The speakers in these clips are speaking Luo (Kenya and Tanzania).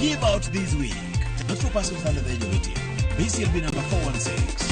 give out this week. Not for persons under the age of 18. BCLB number 416.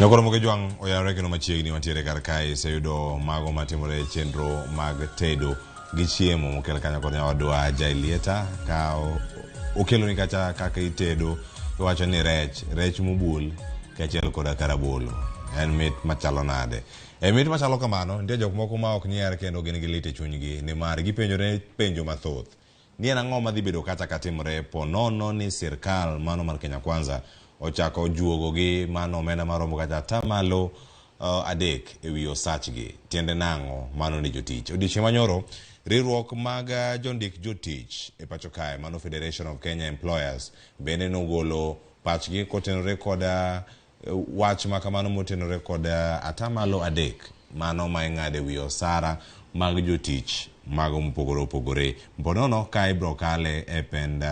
Nyakoro moke juang oyare keno machiegni wantiere kar kae sayudo mago matimore chenro mag tedo gi chiemo mokel kanya kod nyawadwa Jailieta ka okelo ni kacha kaka itedo iwacho ni rech mobul kachiel koda karabolo en mit machalo nade mit machalo kamano nitie jok moko ma ok nyier kendo gin gi lit e chunygi nimar gipenjore penjo mathoth ni en ang'o madhi bedo kata katimore ponono ni sirkal mano mar Kenya Kwanza ochako juogo gi mano omenda maromo kata tamalo adek ewi osachgi tiende nang'o mano ni jotich odiochieng' manyoro riwruok mag jondik jotich e pacho kae mano Federation of Kenya Employers bende nogolo pachgi kotenore koda wach makamano motenore koda atamalo adek mano ma ing'ade wi osara mag jotich mago mopogore opogore mponono ka ibro kale e pend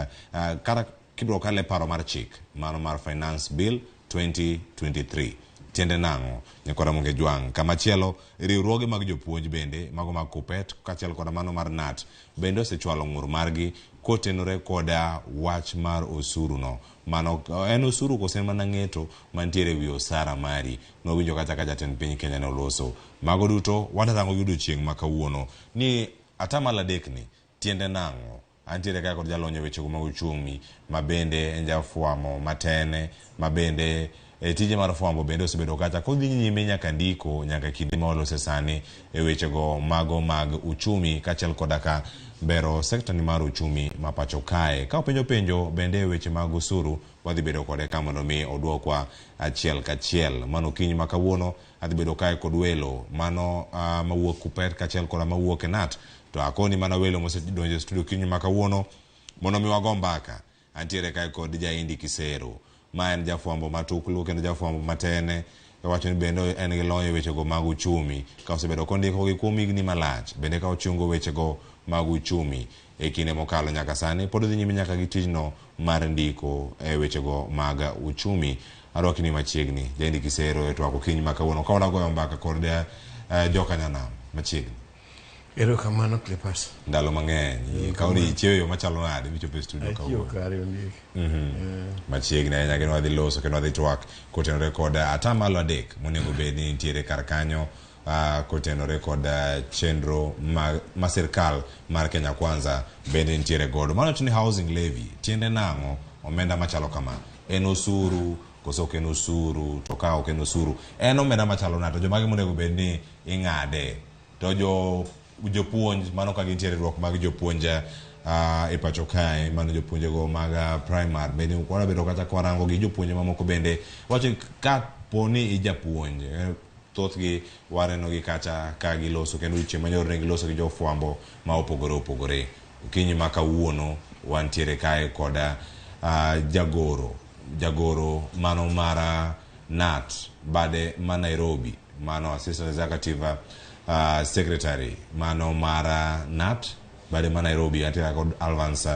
kata kibro kale paro mar chik mano mar Finance Bill 2023 tiende nang'o nyakora monge juang kamachielo riwruoge mag jopuonj bende mago mag Kupet kachiel koda mano mar NAT bende osechwalo ng'ur margi kotenore koda wach mar osuru no mano en osuru kosen mana ng'eto mantiere wi osara mari nowinjo kata ka jatend piny Kenya ne oloso mago duto wadarango yudo chieng' makawuono ni atamalo adek ni tiende nang'o antiere kaka kod jalonyo wechego mag uchumi mabende enjafuamo matene mabende tije mar fuambo bende osebedo kata kodhi nyime nyaka ndiko nyaka kinde ma olose sani e wechego mago mag uchumi kachiel koda ka bero sekta ni mar uchumi mapacho kae ka penjo bende weche mag osuru wadhi bedo kode ka mondo mi odwokwa achiel kachiel mano kiny makawuono adhi bedo kae kod welo mano mawuok Kupet kachiel koda mawuok e NAT to akoni mana welo mosedonjo studio kiny makawuono mondo mi wago mbaka antiere kae kod Jaindi Kisero ma en jafuambo matuklu kendo jafuambo matene wacho ni bende en gi lony wechego mag uchumi ka osebedo kondiko gi kuom higni malach bende ka ochungo wechego mag uchumi e kinde mokalo nyaka sani pod dhi nyime nyaka gi tijno mar ndiko e wechego mag uchumi arwakni machiegni Jaindi Kisero twako kiny makawuono ka wadagoyo mbaka kod jokanyanam machiegni. Ero kamano Clippers. Ndalo mang'eny kauni ichieyo machalo nade michopo e studio kawuono. Kare ondik. Machiegni ahinya kendo wadhi loso kendo wadhi twak kotenore koda atamalo adek monego bed ni nitiere kar kanyo kotenore koda chenro ma sirkal mar Kenya Kwanza bende nitiere godo mano ni housing levy tiende nang'o omenda machalo kama en osuru koso ok en osuru to ka ok en osuru en omenda machalo nade to jomagi monego bed ni ing'ade to jopuonj mano ka gintiere riwruok mag jopuonj e pacho kae mano jopuonjego mag primary bende kwana bedo kata kwarango gi jopuonje mamoko bende wacho ka poni ijapuonj thothgi wareno gi kacha ka giloso kendo chieng' manyoro ne giloso gi jofuambo ma opogore opogore kiny makawuono wantiere kae koda jagoro mano mara NAT bade ma Nairobi mano assistant executive secretary mano mara NAT bade ma Nairobi antiere kod Alvans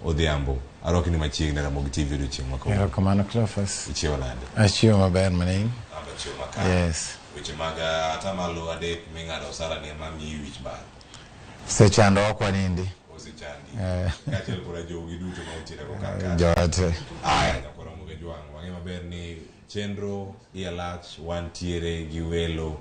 Odhiambo arokni machiegni Ramogi TV do chieng' makawuono. Erokamano Cleophas. Ichiewo nade? Achiewo maber manin. Achiewo makare. Yes. Weche mag atamalo adek ming'ado osara ni ema miyi wich bar. Sechando ok wanindi. Osechandi. Kachiel koda jogi duto ma utiere go kaka. Jote. Aya nyakora moge juang' wang'e maber ni chenro ielach wantiere gi welo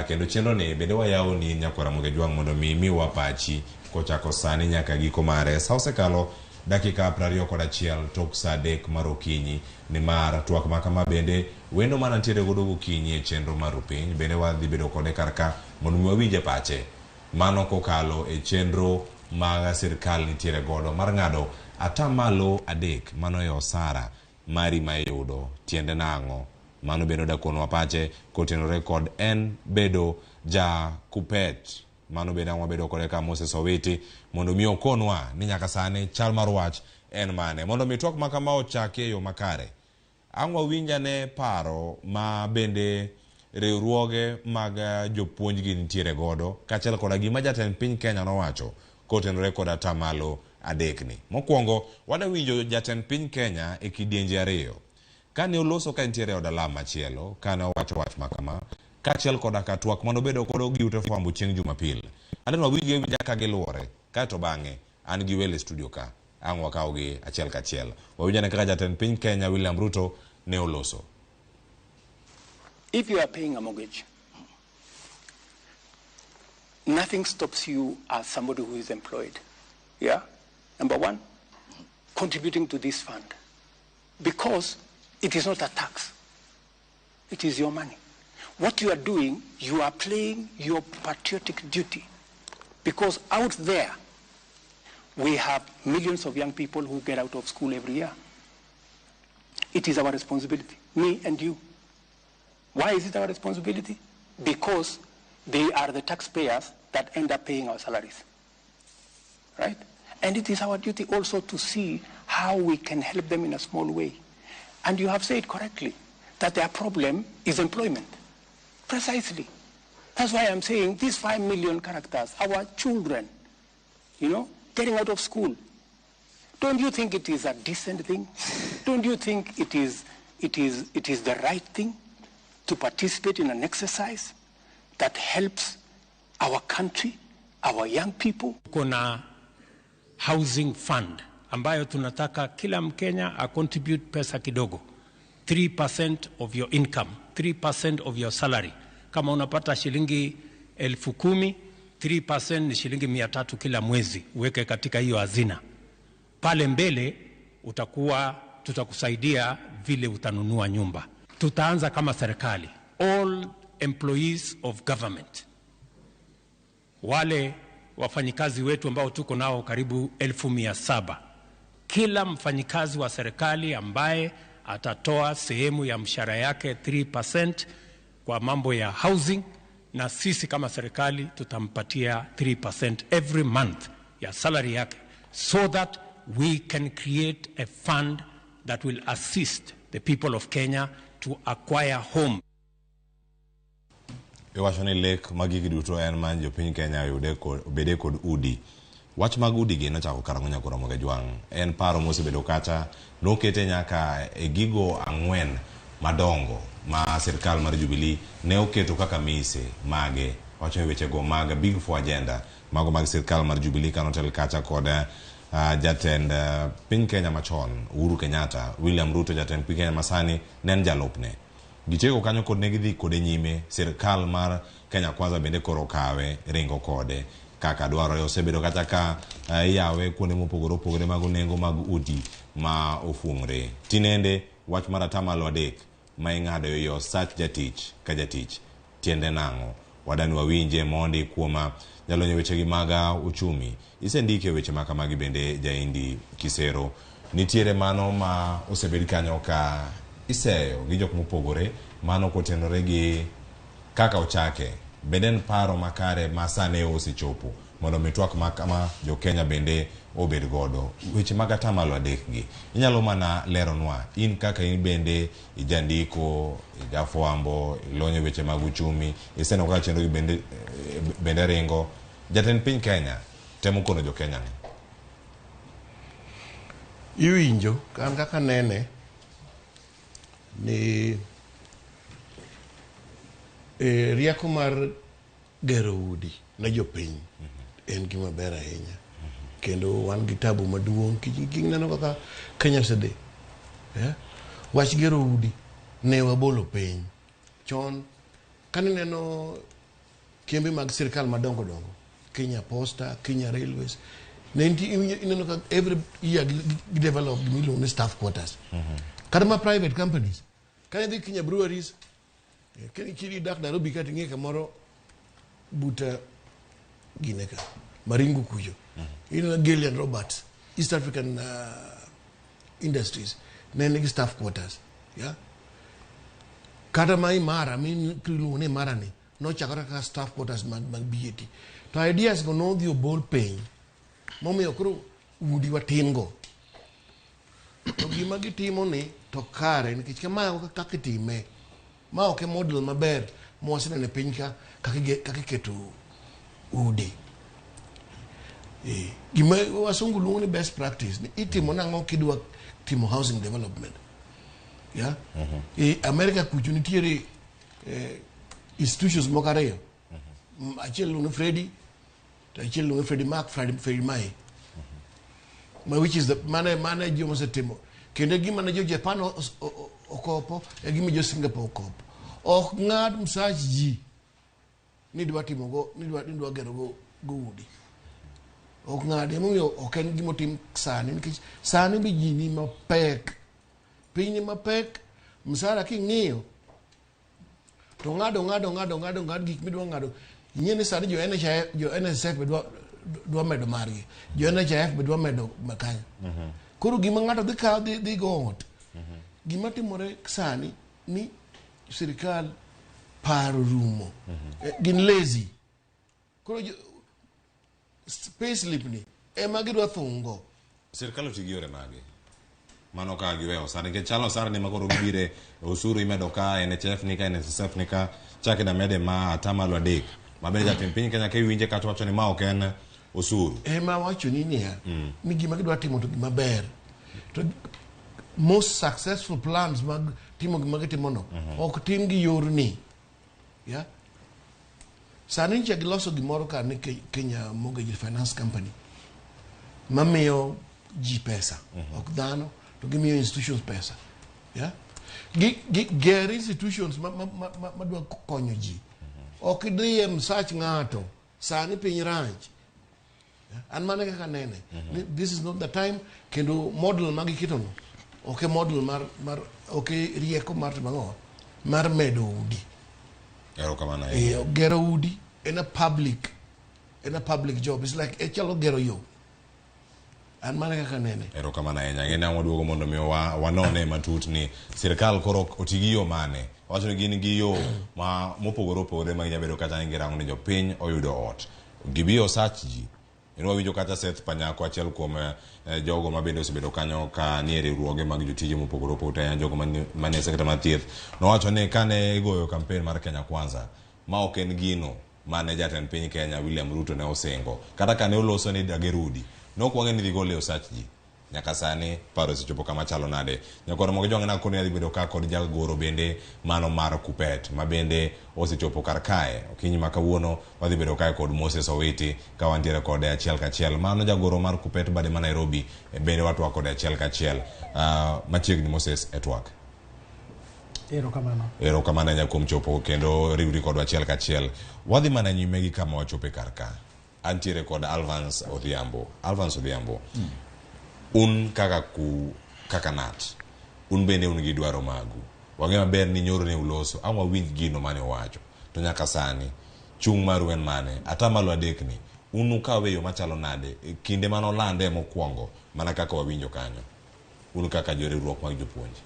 kendo chenro ni bende wayawo ni nyakora moge juang' mondo mi miwa pachi kochako sani nyaka giko mare sa osekalo dakika 21 tok saa 3 mar okinyi ni mar twak makama bende wendo mana ntiere godo gokinyi e chenro mar piny bende wadhi bedo kode karka mondo mi wawinje pache mano kokalo e chenro mag sirkal nitiere godo mar ng'ado atamalo 3 mano e osara mari ma iyudo tiende nang'o mano bende da konwa pache kotenore kod en bedo ja kupet mano bende ang'wa bedo kode ka Moses Owiti mondo mi okonwa ni nyaka sani chal mar wach en mane mondo mi twak makama ochake yo makare ang'wa winja ne paro ma bende riwruoge mag jopuonj gi nitiere godo kaachiel koda gima jatend piny Kenya nowacho kotenore kod atamalo 3 ni. Mokwongo wada winjo jatend piny Kenya e kidienje ariyo kane oloso ka nitiere od alama machielo kane owacho wach makama kaachiel koda ka twak mondo bedo kodo gi ute fwambo chieng' Jumapil. Adwa winjo ka giluore kato bang'e an gi wele studio ka ang'wa kawo gi achiel kachiel wawinjane kaka jatend piny Kenya William Ruto ne oloso. If you are paying a mortgage, nothing stops you as somebody who is employed. Yeah? Number one, contributing to this fund. Because it is not a tax. It is your money. What you are doing, you are playing your patriotic duty. Because out there, we have millions of young people who get out of school every year. It is our responsibility, me and you. Why is it our responsibility? Because they are the taxpayers that end up paying our salaries, right? And it is our duty also to see how we can help them in a small way. And you have said correctly that their problem is employment. Precisely. That's why I'm saying these 5 million characters, our children, getting out of school. Don't you think it is a decent thing? Don't you think it is the right thing to participate in an exercise that helps our country, our young people? Kuna housing fund ambayo tunataka kila Mkenya a contribute pesa kidogo. 3% of your income, 3% of your salary. Kama unapata shilingi 10,000, 3% ni shilingi 300 kila mwezi. Uweke katika hiyo hazina. Pale mbele tutakusaidia vile utanunua nyumba. Tutaanza kama serikali. All employees of government. Wale wafanyikazi wetu ambao tuko nao karibu 1700. Kila mfanyikazi wa serikali ambaye atatoa sehemu ya mshahara yake 3% kwa mambo ya housing, na sisi kama serikali tutampatia 3% every month ya salary yake, so that we can create a fund that will assist the people of Kenya to acquire home. Iwachoni lek magigi duto en man jopiny Kenya yude bede kod udi. Wach mag udi gi nochako karango nyakoro Ramogi jwang'. En paro mosebedo kacha nokete nyaka e gigo 4 madongo ma sirkal mar Jubilee ne oketo kaka mise mage. Wacho weche go mag big four agenda mago mag sirkal mar Jubilee kanotel kacha kod jatend piny Kenya machon Uhuru Kenyatta, William Ruto jatend piny Kenya masani nen jalupne. Gichego kanyo kod negidhi kode nyime sirkal mar Kenya Kwanza bende koro kawe ringo kode kaka dwaro osebedo kata ka yawe kuonde mopogore opogore mag nengo mag udi ma ofungre. Tinende wach mar atamalo 3 ma ing'ado yo sach jatich ka jatich tiende nang'o wadani wawinje mondi kuoma jalonyo weche gi maga uchumi isendike weche maka magi bende Jaindi Kisero nitiere mano ma osebedi kanyo ka iseyo gi jok mopogore mano kotenore gi kaka ochake benden paro makare masane osichopo mondo mitwak makama jo Kenya bende obed godo weche mag atamalo 3 gi inyalo mana leronwa in kaka in bende ijandiko ijafwambo ilonyo weche mag uchumi iseno kaka chenro gi bende ringo jatend piny Kenya temo kono jo Kenya ni iwinjo kan kaka nene ni rieko mar gero udi na jopiny en gima ber ahinya kendo wan gi tabu maduong' kineno kaka Kenya sede wach gero udi ne wabolo piny chon kan neno kembe mag sirkal madongo dongo Kenya Posta, Kenya Railways every year develop the staff quarters. Kadama private companies. Can you Kenya breweries? Can you chili dark Nairobi cutting a kamoro buta gineka maringu kujo. Gillian Roberts, East African Industries, then staff quarters. Yeah. Kadamai mara mean krilune marani. No chakaraka staff quarters mag BAT. The idea is going to know the ball pain. Mommy okru udi watingo. To gimagi timo ni to kare nikech kama kaka time. Ma oke model maber mwasina ne pinka kakiketu udi. Gima wasungu lungu ni best practice. Itimo nango kidwa timo housing development. Yeah? America kuchunitiere institutions mokareo. Achel lungu Freddy. Achel lungu Freddy Mark, Freddy Mai. Which is the mana jomo se timo. Kende gima na jo Japan okopo, gima jo Singapore okopo. Ngad msaji ji. Nidwa timo go, nidwa gero go udi. Ngad emo yo oken gimo tim sani. Sani bijini mapek. Pinyi mapek. Msara ki ng'iyo. To ngado gik midwa ngado. Nyene sani jo NSF dwa medo margi. Jo NHF dwa medo makanya. Koro gima ng'ato dhi kawo dhi go ot. Gima timore sani ni sirikal paro rumo. Gin lazy. Koro payslip ni ema gidwa thungo. Sirikal otigiore magi. Mano ka giweyo sani ke chalo sara ni makoro gibire osuru imedo ka NHF nika NSSF nika chake na mede ma atamalo adek. Mabele ja tempini Kenya ke winje kata wacho ni ma oken osuru. Ma wacho ni niya. Ni gima gidwa timo to gima ber. To most successful plans mag timo gima gitimo no. Ok tim gi yor ni. Yeah. Sani nche giloso gimoro ka ni Kenya Mortgage Finance Company. Mamiyo ji pesa. Ok dhano. To give me institutions pesa. Yeah? Get institutions madwa konyo ji. Ok diem search ngato. Sani piny ranch. And mane kaka nene. This is not the time. Kendo model magi kitono. Okay, model mar okay rieko mar mango. Mar medo udi. Gero kamana gero udi in a public job. It's like echalo gero yo. And mane kaka nene. Ero kamana ngena waduogo mondo mi wanone matut ni sirikal koro otigiyo mane. Wacho ni gin giyo ma mopogore opogore ma nyabedo kata ngirango ni jopiny oyudo ot. Gibiyo search ji. Inwa winjo kata Seth Panyako achiel kuom jogo mabende osebedo kanyo ka nie riwruoge mag jotije mopogore opogore jogo mane sekretari mar thieth nowacho ni kane igoyo campaign mar Kenya Kwanza ma ok en gino mane jatend piny Kenya William Ruto ne osingo kata kane oloso ni dagerudi nokwang'e ni dhi gole search ji nyaka sani paro sechopo kama chalo nade nyakoro mogo jong'ena kone adhi bedo ka kod jagoro bende mano mar Kupet ma bende osechopo kar kae okinyi ma kawuono wadhi bedo kae kod Moses Owiti ka wantiere kode achiel kachiel mano jagoro mar Kupet bade ma Nairobi bende watwa kode achiel kachiel machiegni Moses e TWAK. Ero kamano nyakuom chopo kendo riwri kod achiel kachiel wadhi mana nyime gi kama wachope kar ka antiere kod Alvans Odhiambo. Alvans Odhiambo. Un kaka nat. Un bende un gi dwaro magu. Wang'e maber ni nyoro ne uloso. Ang'wa winj gino mane wacho. To nyaka sani. Chung maru en mane. Atamalo adek ni. Unu kaweyo machalo nade. Kinde mano lande mokwongo. Mana kaka wawinjo kanyo. Unu kaka joriwruok mag jopuonj.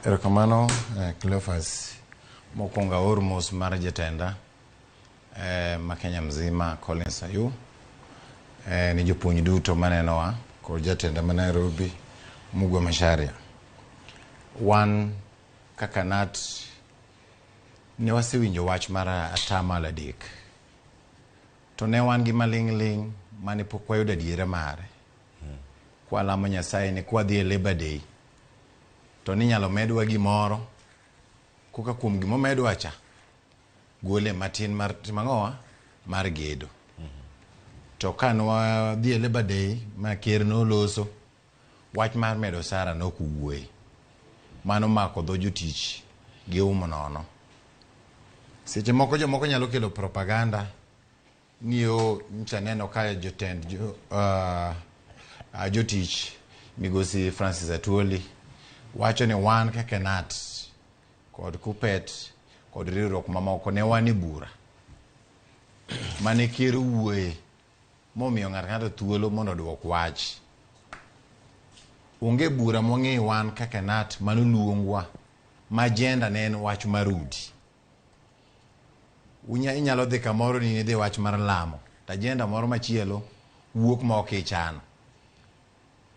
Erokamano, Cleophas. Mokwonga ormos mar jatenda. Ma Kenya mzima Collins Ayu. Ni jopuonj duto manenowa. Kod jatenda ma Nairobi Mugwa Macharia. Wan kaka nat ne wasewinjo wach mar atamalo adek. To ne wan gi maling' mane pok wayudo adiera mare. Kwalamo Nyasaye ni kwadhi e Labor Day. To ni nyalo medwa gimoro. Koka kuom gimo medwa cha. Gole matin mar timang'owa mar gedo. To kanwa dhi e Labor Day ma ker noloso wach mar medo sara nokuwuoye. Mano mako dho jotich gi umo nono. Seche moko jomoko nyalo kelo propaganda ng'iyo mchaneno kaya jotend jotich migosi Francis Atwoli wacho ni wan kaka NAT kod KUPPET kod riwruok mamoko ne wan e bura mane ker wuoye momiyo ng'ato thuolo mondo oduok wach. Onge bura mong'e wan kaka NAT manoluongwa ma agenda ne en wach marudi. Inyalo dhi kamoro ni idhi wach mar lamo to agenda moro machielo wuok ma ok ichano.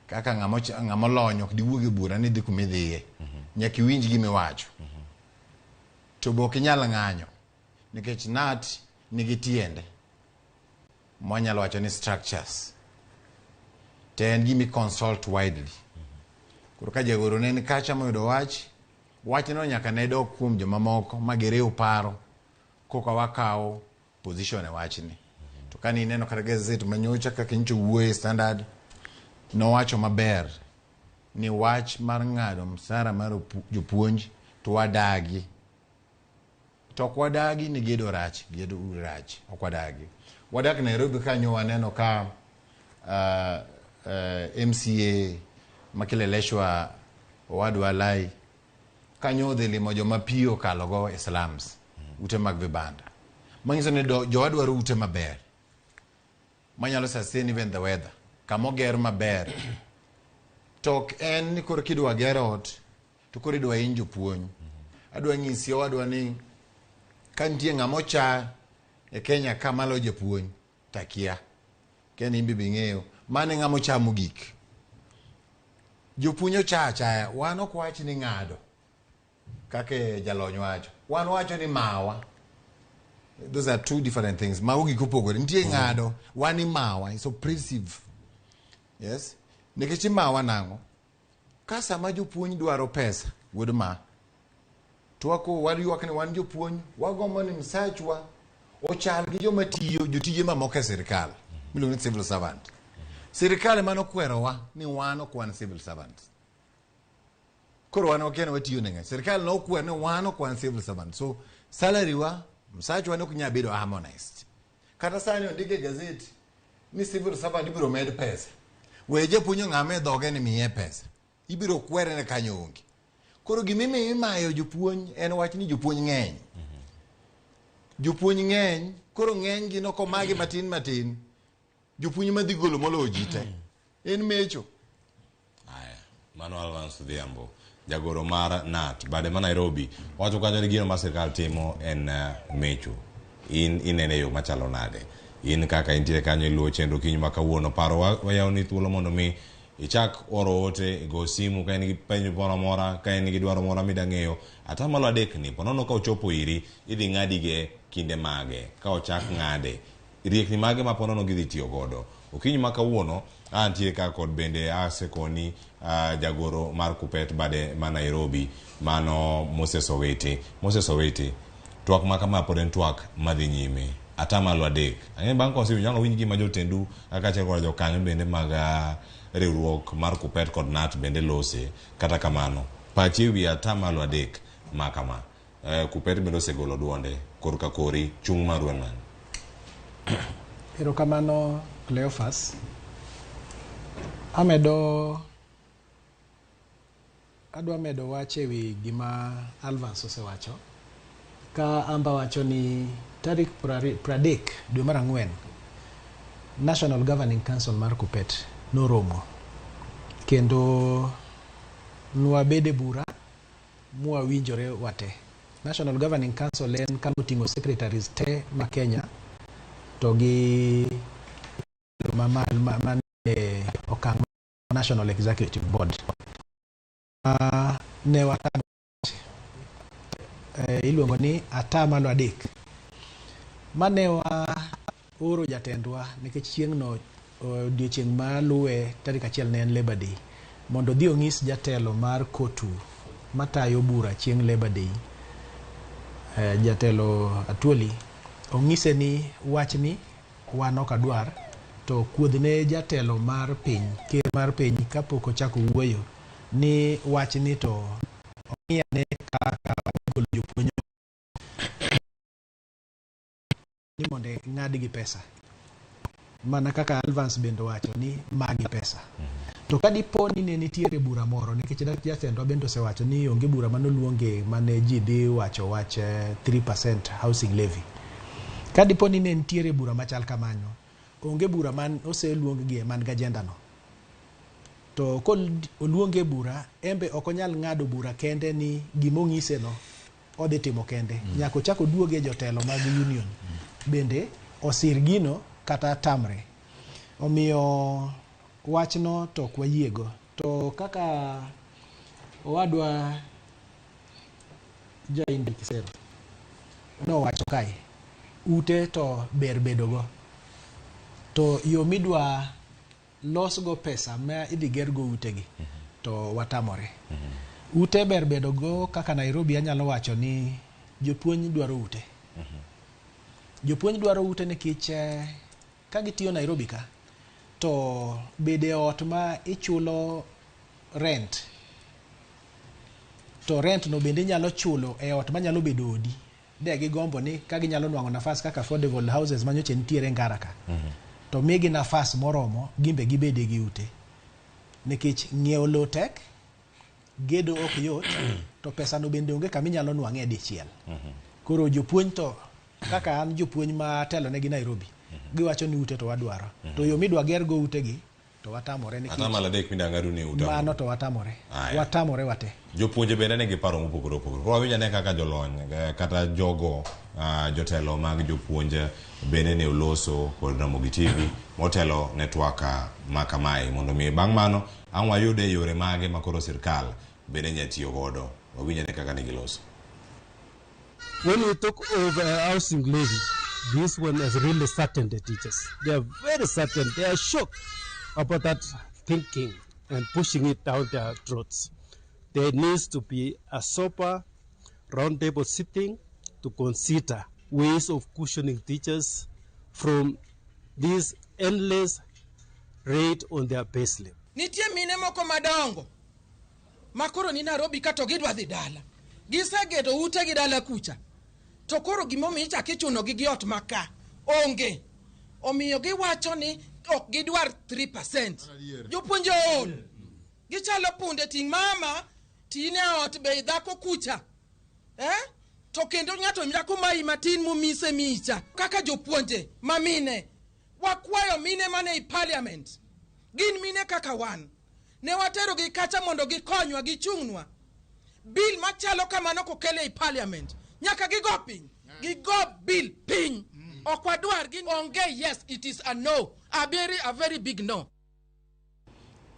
Kaka ng'amo lony ok diwuog e bura ni dhi kuma idhiye. Nyaka iwinj gima iwacho. To be ok inyal ng'anyo nikech NAT nigi tiende mwanyalo wacho ni structures. To en gimi consult widely. Koro ka jagoro ne ni kacha moyudo wachno nyaka ne dok kuom jomamoko magere paro koka wakawo position e wachni. To kani neno kata gazet manyocha kaka incho wuoye Standard nowacho maber ni wach mar ng'ado msara mar jopuonj to wadagi. To ok wadagi ni gedo rach ok wadagi. Wadak Nairobi kanyo waneno ka MCA makileleshwa owadwa Lai kanyo dhi limo joma piyo kalogo e slums ute mag vibanda. Manyiso ni jowadwa ute maber manyalo sustain even the weather kamo ger maber. Tok en ni koro kidwa gero ot to koro idwa injo puonj. Adwa nyisi owadwa ni kantie ng'amo cha e Kenya kamalo japuonj takia ken imbi bing'eyo mane ng'amo cha mogik. Jopuonjo cha wan ok wach ni ng'ado kake jalony wacho. Wan wacho ni mawa. Those are two different things. Mawa gikopogore. Nitie ng'ado wan ni mawa is oppressive. Yes. Nikech mawa nango ka sama jopuonj dwaro pesa wuod ma to wako wayuak ni wan jopuonj wagombo ni msachwa ochal gi joma tiyo jotije mamoko e sirkal miluongo ni civil servant. Sirkal mano kwerowa ni wan ok wan civil servants. Koro wan ok watiyo ne ng'ato. Sirkal no kwer ni wan ok wan civil servants. So salary wa msachwa ne ok nya bedo harmonized. Kata sani ondike gazeti ni civil servant ibiro med pesa. We japuonj ng'ame dhoge ni miye pesa. Ibiro kwere ne kanyo onge. Koro gimime imayo jopuonj en wach ni jopuonj ng'eny. Jopuonj ng'eny koro ng'eny gi noko magi matin. Jopuonj madhi golo molo jite. En mecho. Aya, mano Alvans Odhiambo. Jagoro mar NAT bade ma Nairobi wacho kanyo ni gino ma sirkal timo en mecho. Inene yo machalo nade. In kaka intie kanyo iluwo chenro kiny ma kawuono paro wayaw ni thuolo mondo mi ichak oro ote go simu ka en gi penjo moro ka en gi dwaro moro midang'eyo atamalo adek ni ponono ka ochopo iri idhi ng'adige kinde mage ka ochak ng'ade riekni mage ma ponono gidhi tiyo godo. Okinyi ma kawuono antie ka kod bende asekoni jagoro mar KUPPET bade ma Nairobi mano Moses Owiti twak ma kama pod en twak madhi nyime atamalo adek. Ang'e bang' kosiwi nyalo winj gima jotendu kaka chakora jokanyo bende mag riwruok mar KUPPET kod NAT bende lose. Kata kamano pachi wi atamalo adek makama KUPPET bende osegolo duonde korka kori chung marwan man. Erokamano Cleophas. Adwa medo wach ewi gima Alvans osewacho ka amba wacho ni tarik 30 dwe mar 4 National Governing Council mar KUPPET noromo kendo nwabede bura mwawinjore wate. National Governing Council en kama oting'o secretaries te ma Kenya to gi okang' National Executive Board. Ne watano iluongo ni atamalo adek mane wa oro jatendwa nikech chieng'no odiochieng' maluwe tarik 1 ne en Labor Day mondo dhi ong'is jatelo mar kotu matayo bura chieng' Labor Day jatelo Atwoli ong'ise ni wachni wan ok adwar to kuodhne jatelo mar piny ker mar piny kapok ochako wuoyo ni wachni to ong'iyane kaka jopuonj ni monde ng'adgi pesa. Mana kaka Alvans bende wacho ni magi pesa. To kadipo ni ne nitiere bura moro nikech jatendwa bende osewacho ni onge bura manoluonge mane ji dhi wacho wach 3% housing levy. Kadipo ni ne nitiere bura machal kamano, onge bura man oseluonggie man gi agenda no. To kol oluonge bura, embe ok onyal ng'ado bura kende ni gimong'ise no odhi timo kende. Nyako chako duoge jotelo mag union. Bende osir gino kata tamre. Omiyo wachno to kwa yiego. To kaka owadwa Jaindi Kisero no wacho kae, ute to ber bedogo. To yo midwa losgo pesa ma idhi gergo utegi to watamore. Ute ber bedogo kaka Nairobi anyalo wacho ni jopuonj dwaro ute. Jopuonj dwaro ute nikech ka gitiyo Nairobi ka to bede ot ma ichulo rent. To rent no bende nyalo chulo e ot ma nyalo bedo odi. De gigombo ni ka ginyalo nwang'o nafas kaka affordable houses manyoche nitiere Ngaraka. To migi nafas moromo gimbe gibede gi ute. Nikech ng'iewo lowo tek, gedo ok yot, to pesa no bende onge kama inyalo nwang'e dichiel. Koro jopuonj to kaka an jopuonj ma telo ne gi Nairobi, giwacho ni ute to wadwaro. To yo midwa gergo utegi to watamore nikech Atamala dek midang'ado ni ute. Mano to watamore. Watamore wate. Jopuonje bende ne giparo mopogore opogore. Koro wawinjo ne kaka jolony kata jogo jotelo mag jopuonje bende ne oloso kod Ramogi TV motelo ne TWAK ma kamae mondo mi bang' mano ang' wayude yore mage makoro sirkal bende nya tiyo godo. Wawinjo ne kaka ne giloso. When we talk of housing levy, this one has really saddened the teachers. They are very certain. They are shocked about that thinking and pushing it down their throats. There needs to be a sober round table sitting to consider ways of cushioning teachers from this endless rate on their payslip. Nitie mine moko madongo makoro ni Nairobi ka to gidwa dhi dala. Gisegedo ute gi dala kucha. To koro gimomiyo ichako ichuno gi ot maka onge. Omiyo giwacho ni ok gidwar 3%. Jopuonje ol. Gichalo punde ting' mama tine ot be dhako kucha. To kendo ng'ato nyako mai matin mumise micha. Kaka jopuonje mamine wakwayo mine mane i parliament. Gin mine kaka wan. Ne watero gi kacha mondo gikonywa gichung'nwa. Bill machalo kamano kokele i parliament. Nyaka gigo piny. Gigo bill piny. Okwadwar gi onge yes, it is a no. A very big no.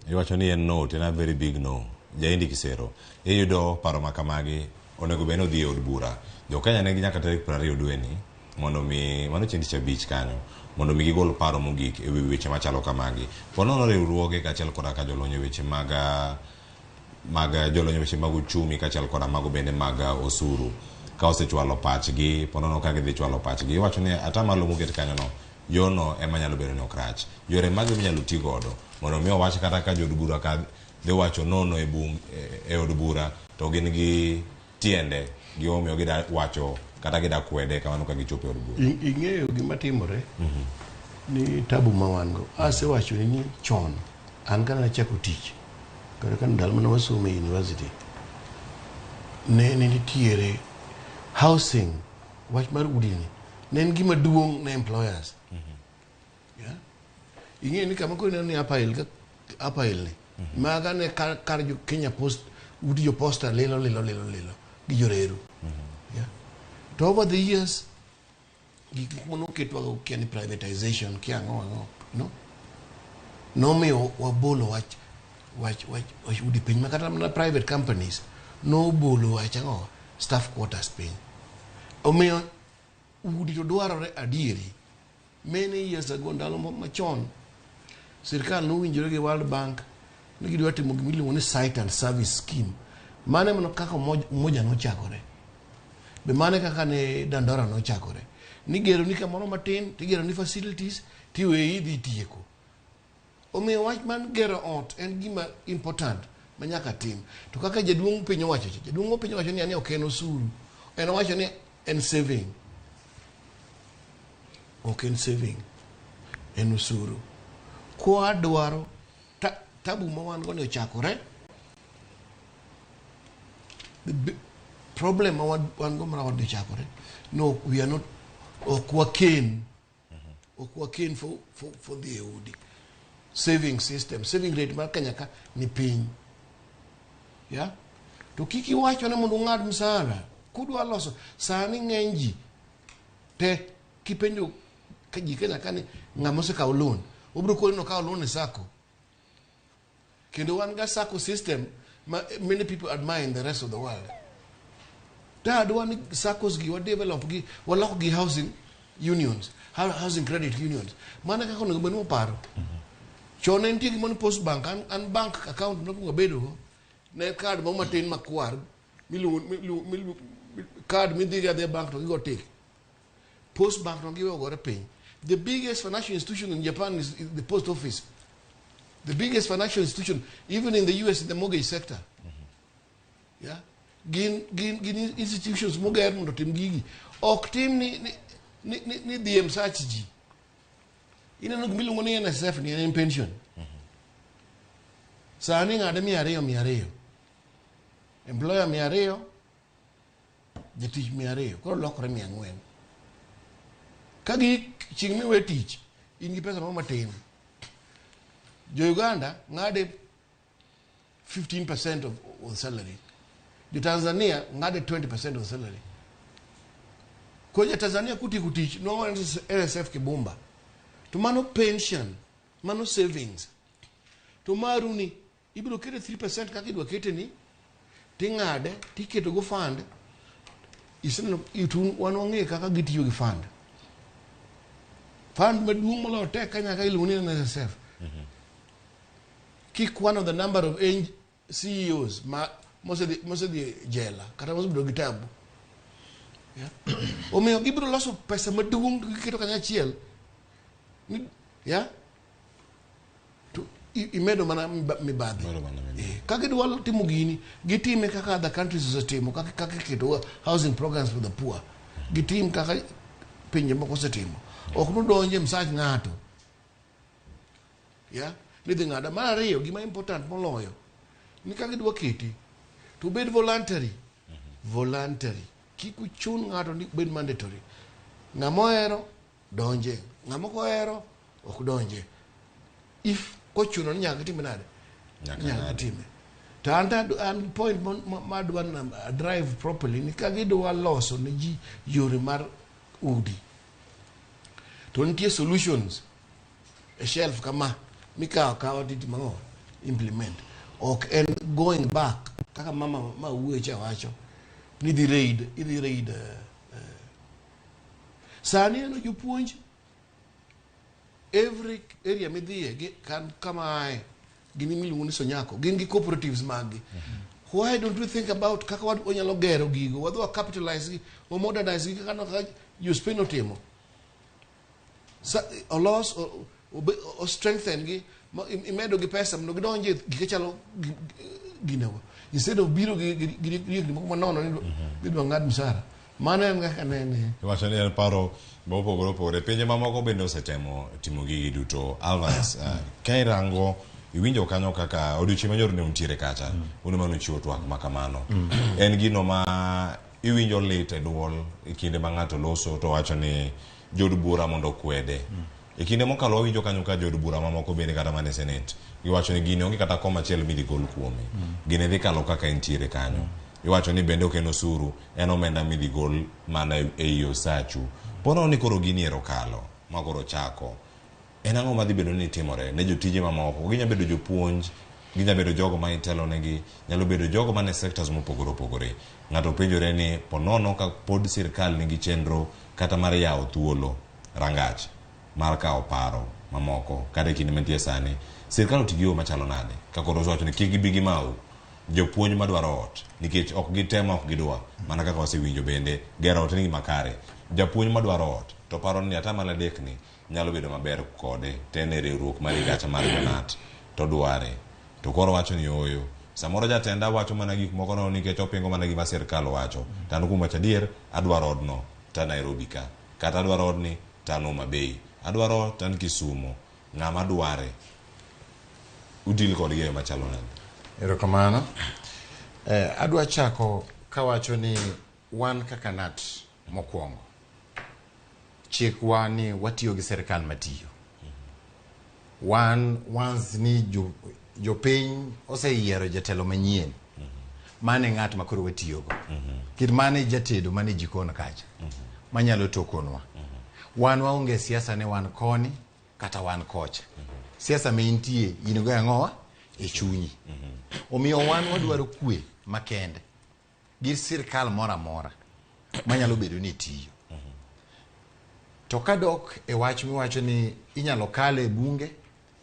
Iwacho ni en no, tena very big no. Jaindi Kisero. Iyudo paro makamagi onego beno dhi od bura. Jo Kenya ne nyaka tarik 20 dwe ni mondo mi mano chieng' tich abich kanyo mondo mi gigol paro mogik e weche machalo kamagi. Ponono riwruoge kaachiel koda ka jolony weche mag jolony weche mag uchumi kaachiel koda mago bende mag osuru ka osechwalo pachgi ponono ka gidhi chwalo pachgi. Iwacho ni atamalo moket kanyo no yono ema nyalo bedo ni okrach. Yore mag minyalo ti godo mondo mi owach kata ka jod bura ka de wacho nono e od bura to gin gi tiende giomiyo gida wacho kata gida kwede kamano ka gichopo e od bura. Ing'eyo gima timore ni tabu mawango asewacho ni chon an kana nachako tich kata kan ndalo mane wasomo e university ne nitiere housing wach mar udi ne en gima duong' ne employers. Ing'eyo ni kama koro ni apail ni maga ne kar jo Kenya Post udi jo posta lilo gi joreru. To over the years gik mono ketwa kiani privatization kiang'o no me wabolo wach udi piny makata na private companies no bolo wach ang'o staff quarters piny. Omiyo udi to dwarore adieri. Many years ago ndalo machon sirkal nowinjore gi World Bank ni gidwa timo gima iluongo ni site and service scheme. Mane mano kaka moja nochakore. Be mane kaka ne Dandora nochakore. Ni gero ni kamoro matin, tigero ni facilities, tiwe dhi tieko. Omiyo wach man gero ot en gima important manyaka tim. To kaka jaduong' piny owacho ni ani ok en osuru. En owacho ni en saving. ok en saving, en osuru. Kwa dwaro tabu ma wan go ne ochakore, the problem ma wan go ma wan ochakore, no, we are not ok waken for the udi saving system, saving rate mar Kenya ka ni piny, yeah. To kiki wacho na mondo ng'ad msara kudwa loso sani ng'eny ji te kipenjo ka ji Kenya ka ni ng'ama osekawo loan obiro koni no kawo loan e sako, kendo wan ga sako system many people admire in the rest of the world. Dad wan sakos gi wa develop gi walok gi housing unions, housing credit unions, mana kako nego benu paro. Chon en tie gimon post bank an bank account no kunga bedo ne card mo matin makwar milu card mi diga the bank to go take. Post bank no give go pay. The biggest financial institution in Japan is the post office. The biggest financial institution, even in the US, in the mortgage sector. Yeah, gin institutions mortgage mundo tim gigi. Ok tim ni DM search ji. Ina no gmilu ngoni NSF ni en pension. Sani ngade mi areo. Employer mi areo. Jatich mi areo. Ko lokore mi angwen. Kagi chingmi we teach. Ingi pesa mo matin. Jo Uganda ngade 15% of salary. The Tanzania ngade 20% of salary. Koja Tanzania kuti no one is NSF kibumba. To mano pension, mano savings. To maruni ibiro kete 3% kaki dwa kete ni tingade tiketo go fund. Iseno itu wanonge kaka gitiyo gi fund. Fund maduong molo te Kenya ka iluni NSF. Kick one of the number of CEOs, most of the jailer, kata most of the gitabu. Yeah. Omeo gibro loso pesa maduong kito Kenya chiel. Yeah. To imedo mana mibadhi. Kage dwalo timo gini, gitime kaka other countries osetimo, kaka kito housing programs for the poor. Gitim kaka pinje moko osetimo. Ok no donje msach ng'ato. Yeah. Nidhi ng'ada mar ariyo gima important moloyo ni kaka idwa keti to bed voluntary. Voluntary. Kik uchun ng'ato ni bed mandatory. Ng'ama ohero donje, ng'ama ok ohero ok donje. If kochuno ni nyaka time nade? Nyaka time. To and point madwa drive properly ni kaka idwa loso ne ji yore mar udi. To nitie solutions. A shelf kama mikawa titi mango implement. Ok and going back kaka mama uwecha wacho ni the raid sani no jopuonj every area midhiye kan kama ai gini miluongo ni sonyako gin gi cooperatives magi. Why don't we think about kaka onyalo gero gigo wadwa capitalize gi o modernize gi kaka you spend otimo o loss o strengthen gi imedo gi pesa mno gidonje gikechalo ginewo instead of biro gi moko nono ni bidwa ng'ad msara mana ngaka nene wacha ni paro bopo gropore pinje mamoko bende osetemo timo gigi duto. Alvans kairango iwinjo kanyo kaka odiochieng' manyor ne untiere kacha uno mano chiwo twak makamano en gino ma iwinjo lit e duol kinde ma ng'ato loso to wacho ni jod bura mondo kwede. E kinde mokalo winjo kanyo ka jod bura mamoko bende kata mane senate giwacho ni gini onge kata koma achiel midhi gol kuome, gine dhi kalo kaka entiere kanyo. Iwacho ni bende ok en osuru, en omenda midhi gol mana ei osachu. Pono ni koro gini ero kalo ma koro chako en ang'o madhi bedo ni timore ne jotije mamoko? Ginya bedo jopuonj, ginya bedo jogo ma itelo negi, nyalo bedo jogo mane sectors mopogore opogore. Ng'ato penjore ni ponono ka pod sirkal nigi chenro kata mar yawo thuolo rangach mar kawo paro mamoko kata kinde mantie sani sirkal otigiyo machalo nade ka koro wacho ni kik gibi mau jopuonj madwaro ot nikech ok gitemo ok gidwa mana kaka wasewinjo bende gero ot nigi makare japuonj madwaro ot to paro ni atamala dek ni nyalo bedo maber kode tene riwruok mar gacha mar donat to dware to koro wacho ni oyo samoro jatenda wacho mana gik moko no nikech opingo mana gima sirkal wacho tan kuom wacho adier adwaro odno ta Nairobi ka kata adwaro odni tano mabei adwaro tan Kisumo ng'ama dware udil kod ge machalo nade. Erokamano. Adwa chako kawacho ni wan kaka NAT mokwongo chikwa ni watiyo gi serikal matiyo. Once ni jopiny oseyiero jatelo manyien mane ng'at makoro watiyogo kit mane jatedo mane jikon kacha manyalo tokonwa. Wan waonge siasa ne wan koni kata wan kocha. Siasa me intie in go ang'owa e chunyi. Omiyo wan wadwaro kwe makende gi sirkal mora mora manyalo bedo ni tiyo. To kadok e wach miwacho ni inyalo kale bunge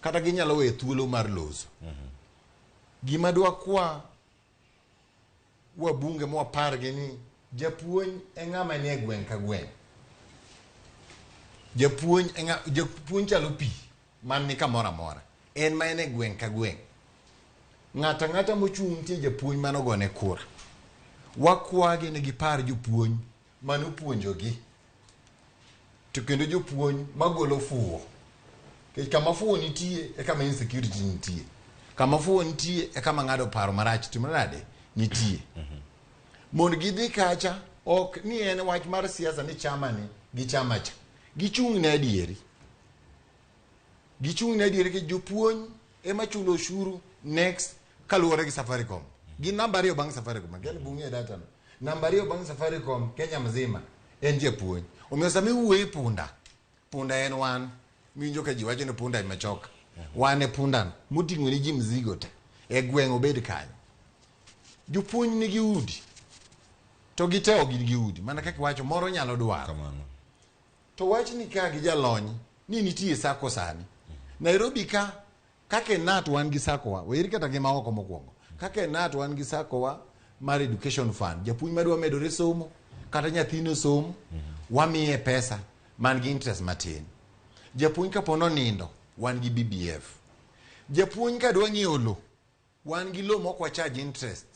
kata ginyalo we thuolo mar loso. Gima dwa kwa bunge mwapargi ni japuonj e ng'ama ni e gweng' ka gweng'. Japuonj chalo pi man ni kamora mora. En ma en e gweng' ka gweng'. Ng'ata mochung' tie japuonj manogone kura. Wakwagi ni gipar jopuonj manopuonjogi. To kendo jopuonj magolo fuwo. Kama fuwo nitie e kama insecurity nitie. Kama fuwo nitie e kama ng'ado paro marach timorade nitie. Mondo gidhi kacha ok ni en wach mar siasa ni chama ni gi chama cha. Gichung' ne adieri. Gichung' ne adieri ke jopuonj ema chulo ushuru next kaluwore gi Safaricom. Gi namba 2 bang' Safaricom. Gel bunge data no. Namba 2 bang' Safaricom Kenya mzima en japuonj. Omiyo sami uwe punda. Punda en wan. Minjo ka jiwacho ni punda imechoka. Wan e pundan. Muting'o ni ji mzigo te. E gweng' obed kanyo. Jopuonj nigi udi. To giteo gi udi. Mana kaka wacho moro nyalo dwaro. Kamano. To wach ni ka gi jalony ni nitie sako sani. Nairobi ka kake NAT wan gi sako wa. Weri kata gima oko mokwongo. Kake NAT wan gi sako wa mar education fund. Japuonj madwa medore somo kata nyathino somo wamiye pesa man gi interest matin. Japuonj kapono nindo wan gi BBF. Japuonj ka dwa ng'iewo lo wan gi lo mok charge interest.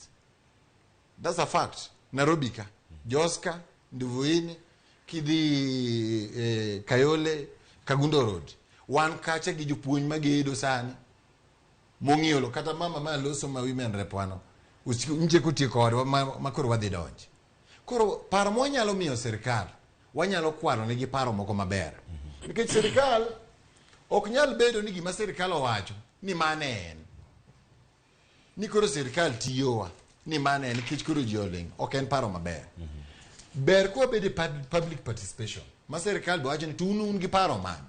That's a fact. Nairobi ka Joska Nduvuini kidhi Kayole Kagundo Road wan kacha gi jopuonj magedo sani mong'iewo lo kata mama ma loso ma women rep wano nje kutie kod makoro wadhi donje. Koro paro mwanyalo miyo serikal wanyalo kwano nigi paro moko maber. Nikech serikal ok nyal bedo ni gima serikal owacho ni mane en. Ni koro serikal tiyowa ni mane en nikech koro ji oling. Ok en paro maber. Ber kwa bede public participation. Ma serikal wacho ni tunun gi paro man.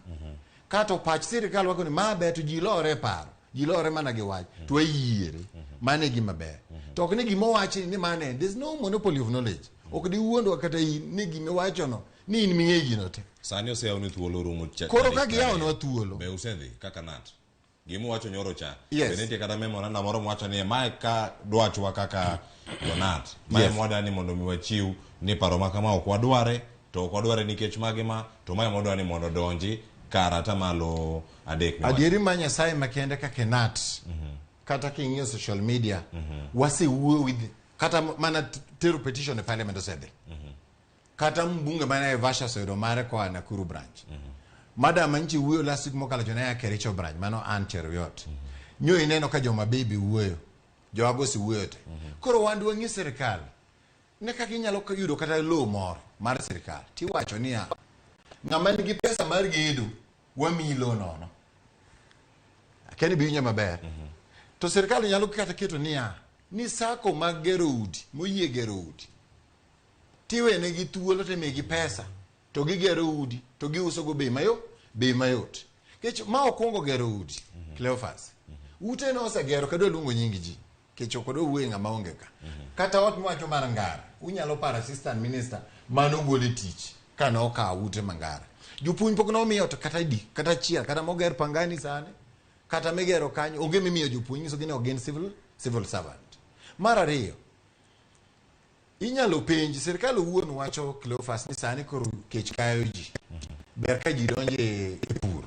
Kato pach serikal wako ni maber to ji lore paro. Ji lore mana gi wach. To yiere. Mane gima ber. To ok ni gima wacho ni mane en. There's no monopoly of knowledge. Ok di wuondo kata ni gima wacho no ni in miye gino te. Sani oseyao ni thuolo rumo cha. Koro ka giyao no thuolo. Be usedhi kaka NAT. Gima wacho nyoro cha. Yes. Benite kata memoranda moro mwacho ni mae ka dwachwa kaka NAT. Mae moda ni mondo miwachiu ni paro makama ok wadware to ok wadware nikech magima to mae modo ni mondo donji karata malo adek. Adieri ma Nyasaye makende kaka NAT. Kata king'iyo social media wase wuo with kata mana tero petition e parliament osede. Kata mbunge mana Vasha Sodo mare kwa Nakuru branch. Madam anchi wuo last week mokalo jona ya Kericho branch mano an Cheruiyot. Nyo ineno ka joma baby wuoyo. Jo agosi wuoyo te. Koro wandu ngi serikal. Ne kaka inyalo yudo kata lo moro mar serikal. Ti wacho niya ng'ama nigi pesa mar gedo wami lo nono. Akeni binya maber. To serikal nyalo kata keto niya ni sako mag gero udi, moyie gero udi. Tiwe ne gi thuolo te megi pesa, to gi gero udi, to gi uso go bei mayot. Kech ma okongo gero udi, Cleophas. Ute no osegero kado luongo nyingi ji. Kech okodo wuoyo ng'ama onge ka. Kata ot mwacho mar Ngara, unyalo para assistant minister mano gole tich kana okawo ute mangara. Jopuonj pok no miyo to kata chiel, kata moger Pangani sane. Kata megero kanyo onge mimiyo jopuonj nyiso gine ogen civil servant. Mar ariyo inyalo penji serikal owuon wacho Cleophas ni sani koro kech kayo ji. Ber ka ji donje e pur.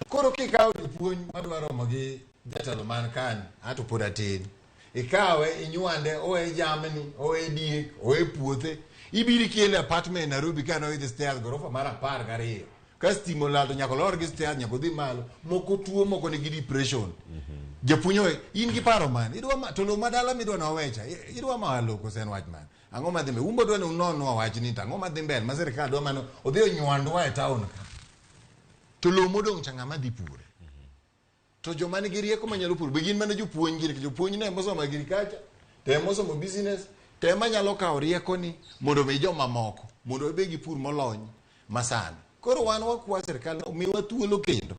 Koro kikawo jopuonj madwaro magi jatelo man kan ato pod atin. Ikawe inywande owe jamni, owe diek, owe puothe. ibiri kiele apartment Nairobi kana with stairs gorofa mara par gariyo kastimo lalto nyako lor gi stairs nyako dhi malo moko tuo moko ni depression japunyo in gi paro man idwa ma to lo madala midwa na wecha idwa ma lo ko sen wach man ango ma dhimbe umbo dwa no wach ni tango ma dhimbe ma serikal dwa mano odhi onywandwa e town ka to lo modong changa ma dhi pure to joma ni rieko manyalo pur begin mana jopuonj ne mosomo agriculture te mosomo business te manyalo kawo rieko ni mondo mi joma moko mondo be gi pur molony masani koro wan wakwa serikal miwa thuolo kendo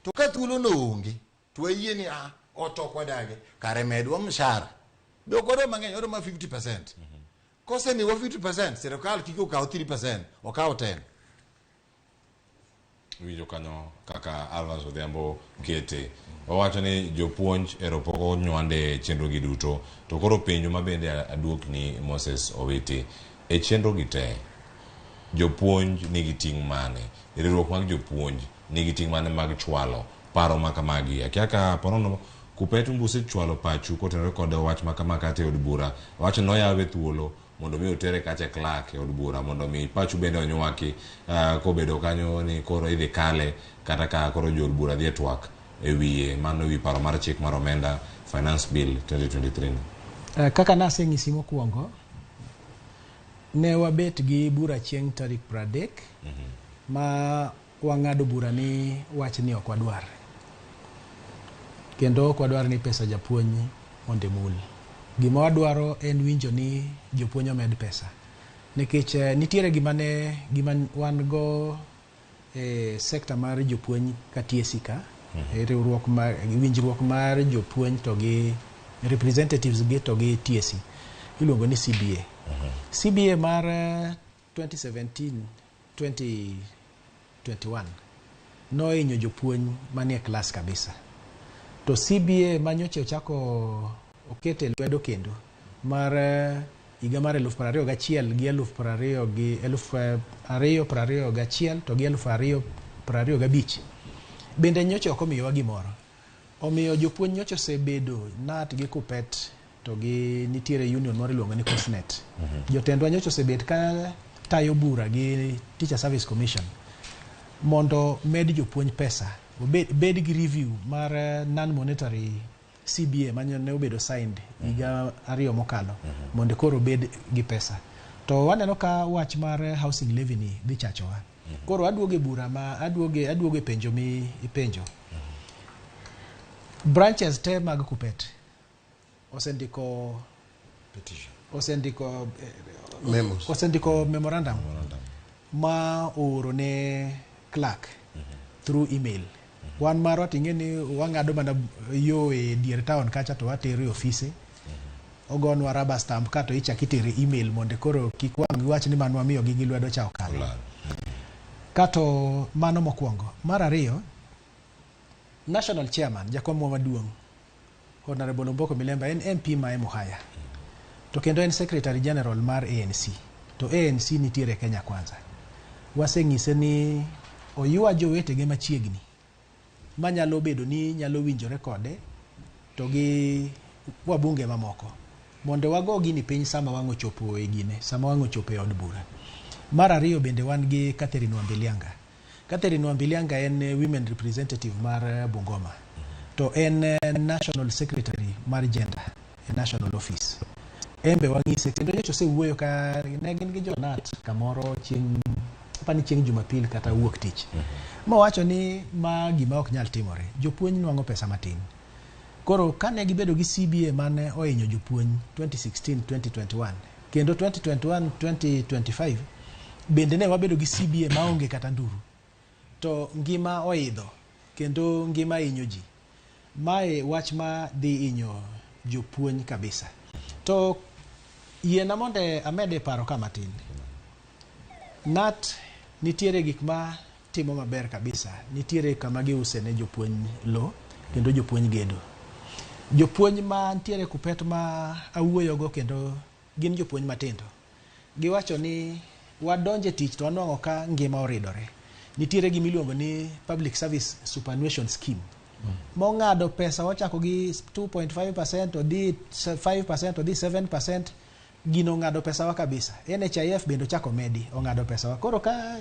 to ka thuolo no onge to ayie ni otokwa dage kare medwa mshahara do kodo mang'eny odo ma 50%. Kose miwa 50%, serikal kiko kawo 3%, okawo 10. Winjo kanyo kaka Alvans Odhiambo kete. Owacho ni jopuonj eropoko nywande chenro gi duto. To koro penjo mabende aduok ni Moses Owiti. E chenro gi te, jopuonj nigi ting' mane? Riwruok mag jopuonj nigi ting' mane mag chwalo paro makamagi? Akiaka porono kupetu mbuse chwalo pachu kotenore kod wach makamaka te od bura. Wacho noyawe thuolo mondo mi otere kache Clark e od bura mondo mi pachu bende onywaki kobedo kanyo ni koro idhi kale kata ka koro jo od bura dhi TWAK e wiye mano wi paro mar chik mar omenda Finance Bill 2023. Kaka naseng'isi mokwongo ne wabet gi bura chieng' tarik 30 ma wang'ado bura ni wach ni ok wadwar kendo ok wadwar ni pesa japuonj onde mul. Gima wadwaro en winjo ni jopuonj omed pesa nikech nitiere gima wan go sekta mar jopuonj ka TSC ka riwruok mar winjruok mar jopuonj to gi representatives gi to gi TSC iluongo ni CBA. CBA mar 2017-2021 noinyo jopuonj manie klas kabisa. To CBA manyoche ochako okete lwedo kendo mar higa mar 2021 gi 2021 to gi 2025 bende nyoche ok omiyowa gimoro. Omiyo jopuonj nyoche osebedo nat gi kupet to gi nitiere union moro iluongo ni Cosnet. Jotendwa nyoche osebet ka tayo bura gi Teacher Service Commission mondo med jopuonj pesa bed gi review mar non-monetary CBA manyo ne obedo signed higa 2 mokalo mondo koro bed gi pesa. To waneno ka wach mar housing levy ni dhi chachowa. Koro aduoge bura ma aduoge penjo mi ipenjo. Branches te mag kupet osendiko petition, osendiko memorandum ma oro ne Clark through email. Wan maro ting'e ni wang'ado mana yo e dier town kacha to watere ofise ogonwa rubber stamp kato ichakitere email mondo koro kik wach ni manwa miyo gi lwedo cha okalo. Kato mano mokwongo. Mar ariyo, National Chairman jakom maduong' Honorable Mboko Milemba en MP ma Muhaya. To kendo en Secretary General mar ANC. To ANC nitiere Kenya Kwanza. Waseng'ise ni oyua jowetege machiegni manyalo bedo ni nyalo winjore kode to gi wabunge mamoko mondo wago gini piny sama wang'o chopo e gine, sama wang'o chopo e od bura. Mar ariyo bende wan gi Catherine Wambilianga. Catherine Wambilianga en women representative mar Bungoma. To en National Secretary mar Gender e National Office. Embe wang'ise kendo nyocha osewuoyo ka ne gin gi jonat kamoro chieng' Jumapil kata wuok tich. Mowacho ni ma gima ok nyal timore. Jopuonj nwang'o pesa matin. Koro kane gibedo gi CBA mane oinyo jopuonj 2016-2021 kendo 2021-2025 bende ne wabedo gi CBA maonge kata nduru. To ngima oidho kendo ngima inyo ji. Mae wach ma dhi inyo jopuonj kabisa. To yiena monde amede paro kamatin. Nat nitiere gik ma timo maber kabisa. Nitiere kama giuse ne jopuonj lo kendo jopuonj gedo. Jopuonj ma nitiere kupet ma awuoyogo kendo gin jopuonj matindo. Giwacho ni wadonje tich to wanwang'o ka ngima oridore. Nitiere gimiluongo ni Public Service Superannuation Scheme. Mong'ado pesa wachako gi 2.5% odhi 5% odhi 7%. gino ngado pesa wa kabisa. NHIF bendo chako medi ongado pesa wa. Koro ka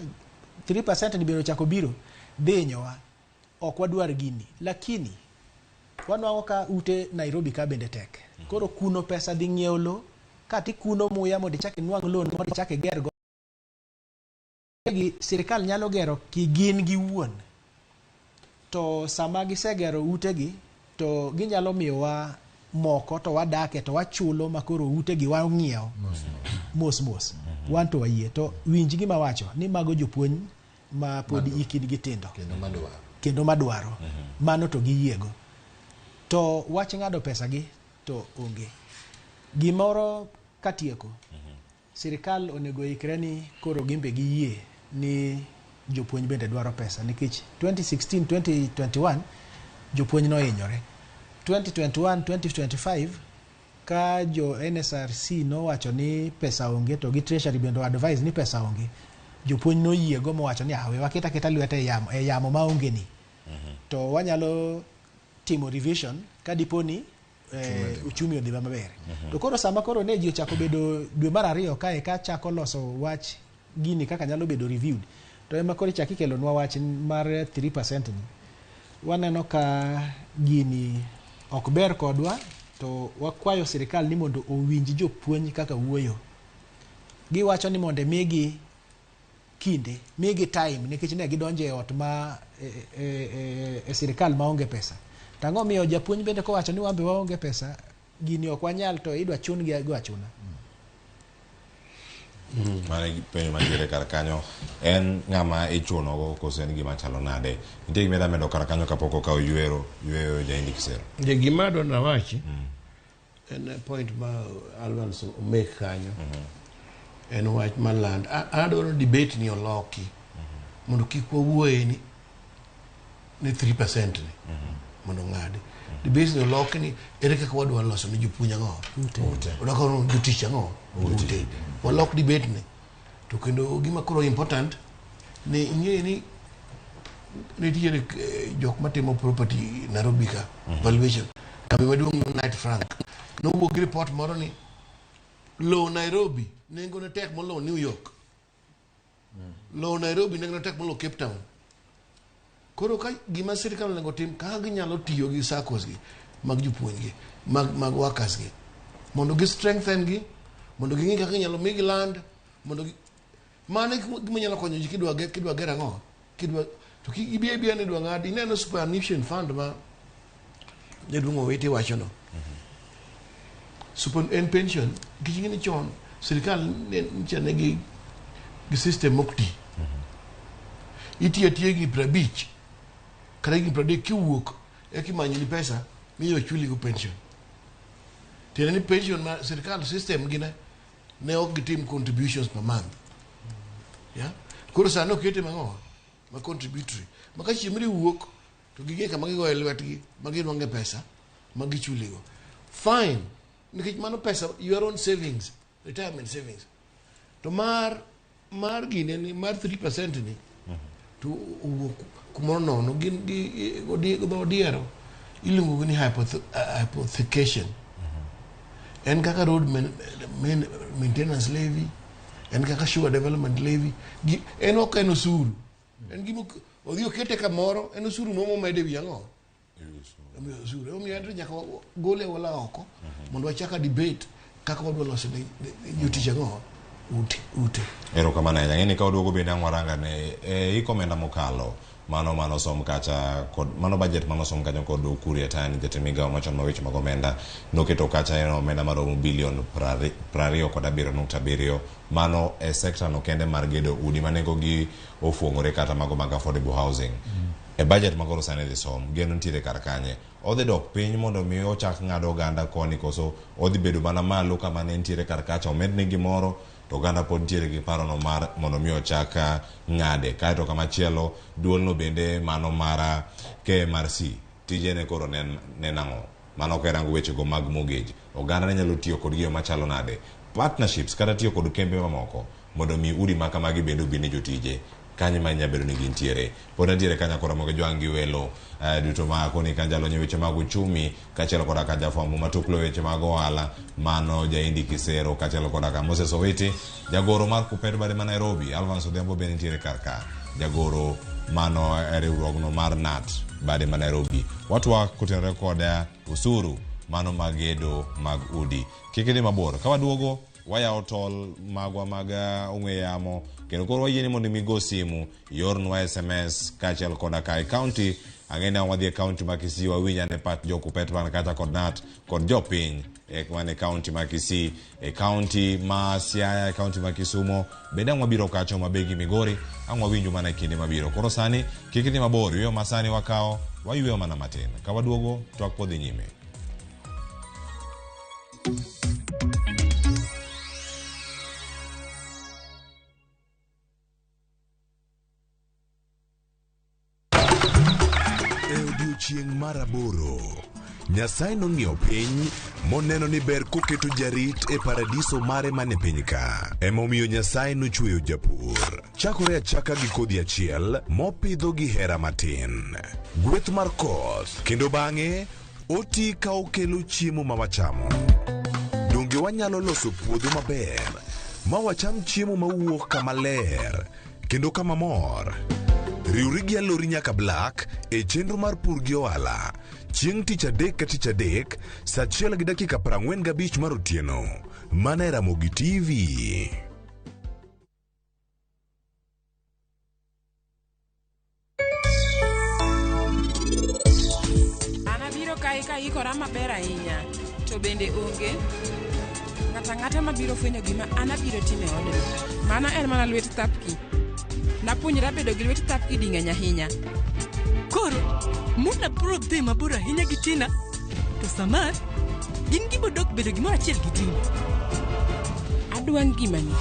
3% ni bendo chako biro denyowa ok wadwar gini, lakini wanwango ka ute Nairobi ka bende tek. Koro kuno pesa dhi ng'iewo lo, kati kuno muya mondo ichak inwang' loan mondo ichak iger go. Sirikal nyalo gero ki gin gi wuon. To sama gisegero utegi to ginyalo miyowa moko to wadake to wachulo makoro utegi wang'iewo mos wan to wayie. To winj gima wacho ni mago jopuonj ma podi ikid gitindo kendo madwaro mano to giyiego. To wach ng'ado pesa gi to onge. Gimoro katieko. Sirikal onego ikre ni koro gimbe giyie ni jopuonj bende dwaro pesa nikech 2016 2021 jopuonj no hinyore. 2021 2025 ka jo NSRC no wacho ni pesa onge to gi treasury bendo advise ni pesa onge. Jopuonj no yiego mo wacho ni awe waketa keta lwete yamo ma onge ni. To wanyalo timo revision kadiponi uchumi odhi maber. To koro sama koro ne ji ochako bedo dwe mar 2 kae ka chako loso wach gini kaka nyalo bedo reviewed. To ema koro chaki kelo nwa wach mar 3% ni. Waneno ka gini ok ber kodwa to wakwayo sirikal ni mondo owinji jopuonj kaka wuoyo. Giwacho ni mondo migi kinde, migi time nikech ne gidonje ot ma sirikal maonge pesa. Tango miyo japuonj bende ko wacho ni wambe waonge pesa, gini ok wanyal to idwa chun gi go achuna. Mane penyo mantiere kar kanyo en ng'ama ichuno go koso en gima chalo nade. Nitie gima medo kar kanyo kapok okawo yueyo Jaindi Kisero. Gima adwa wachi en point ma Alvans make kanyo. En wach maland. Adwaro debate ni oloki mondo kik wawuoye ni 3% ni mondo ng'adi. Debate ni oloki ni ere kaka wadwa loso ni jopuonj ang'o. Odakoro jotich ang'o. Walok debate ni. To kendo gima koro important ni ing'e ni nitiere jok matimo property Nairobi ka valuation. Kambi maduong' no Knight Frank. Nowuok gi report moro ni low Nairobi nengo ne tek molo New York. Low Nairobi nengo ne tek molo Cape Town. Koro ka gima sirikal onego tim kaka ginyalo tiyo gi SACCOs gi mag jopuonj gi mag workers gi mondo gi strengthen gi mondo ging'i kaka inyalo migi land mondo mane gima nyalo konyo ji kidwa gera ang'o to kibia ni dwa ng'adi ineno superannuation fund ma jaduong' Owiti wacho no. Super en pension gini ni chon sirikal ne gi system mokti itiyo gi 50 kare gi 30 kiwuok ekimanyo ni pesa miyo chuli go pension. Tiene ni pension ma sirikal system gina ne ok gitim contributions per month. Yeah? Koro sano okete mang'o ma contributory. Maka chimri wuok to gige kama gigo lwetgi magironge pesa magichuli go. Fine. Nikech mano pesa your own savings, retirement savings. To mar gine ni mar 3% ni to kumoro nono gin gi odiero ilungo ni hypothecation. En kaka road maintenance levy, en kaka sugar development levy, en ok en osuru. En gimo odhi okete kamoro en osuru nomo mede wi ang'o. Osuru omiyo andro nyaka gole wala oko mondo wachaka debate kaka wadwa loso ne jotich ang'o ute. Ero kamano ng'eni ka oduogo bende ang'waranga ne ikomenda mokalo mano som kacha kod mano budget mano som kacha kod Kuria Tani jatend migawo machon ma weche mag omenda noketo kacha en omenda maromo bilion 27.7 mano e sector no kende mar gedo udi manengo gi ofuongore kata mago mag affordable housing. E budget magoro sane dhi som geno ntiere kar kanye odhi dok piny mondo mi ochak ng'ado oganda koni koso odhi bedo mana malo kama ne ntiere kar kacha omedne gimoro to oganda pod ntiere gi parono mar mondo mi ochak ng'ade kaeto kamachielo duol no bende mano mara KMRC tijene koro ne nang'o mano kerango weche go mag mortgage oganda ne nyalo tiyo kod giyo machalo nade partnerships kata tiyo kod kembe mamoko mondo mi udi makamagi bende obine jotije kanyo ma nya bedo ni gintiere pod ntiere kanya kora moge jwangi welo duto ma koni kanjalo nye weche mag uchumi kachelo koda ka jafwambo matuklo weche mag ohala mano Jaindi Kisero kachelo koda ka Moses Owiti jagoro mar kupet bade ma Nairobi Alvans Odhiambo bende ntiere karka jagoro mano riwruogno mar NAT bade ma Nairobi watwa kutenre koda Osuru mano magedo mag udi kikidi mabor ka waduogo waya tol magwa mag ong'we yamo kendo koro wayieni mondo migo simu yornwa SMS kachel koda kai county ang'ena wadhi county ma Kisii wawinya ne pat jokupet man kata kod NAT kod jopiny mane county ma Kisii county ma Siaya county ma Kisumo bende wabiro kacho mabegi Migori winjo mana kinde mabiro koro sani kikiti mabor yo masani wakao wayueyo mana matin ka waduogo twak podhi nyime. Chieng maraboro Nyasaye nong'iyo piny moneno ni ber koketo jarit e paradiso mare mane piny ka emomiyo Nyasaye nochweyo japur chakore achaka gi kodhi achiel mopidho gi hera matin gweth mar koth kendo bang'e oti ka okelo chiemo ma wachamo donge wanyalo loso puodho maber ma wacham chiemo mawuok kama ler kendo kama mor riwri gi alori nyaka Black e chenro mar pur gi ohala chieng' tich adek ka tich adek saa 1:45 mar otieno mana Ramogi TV. Anabiro ka ikora maber ahinya to bende onge ng'ata mabiro fwenyo gima anabiro time odno mano en mana lwet thapki napuonjra bedo gi lwet thapki ding'eny ahinya koro muna puro dhi mabor ahinya gi Tina to Samar gin gibo dok bedo gimoro achiel gi Tina adwa ngimani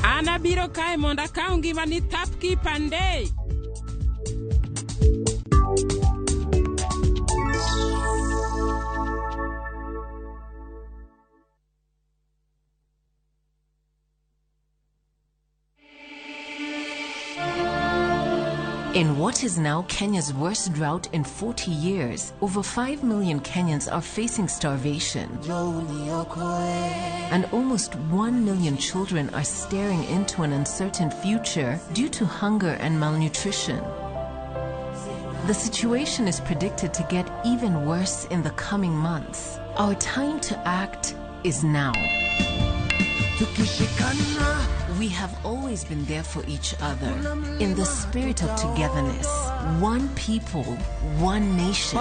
anabiro kae mondo akaw ngimani thapki pande. In what is now Kenya's worst drought in 40 years, over 5 million Kenyans are facing starvation. And almost 1 million children are staring into an uncertain future due to hunger and malnutrition. The situation is predicted to get even worse in the coming months. Our time to act is now. We have always been there for each other in the spirit of togetherness. One people, one nation.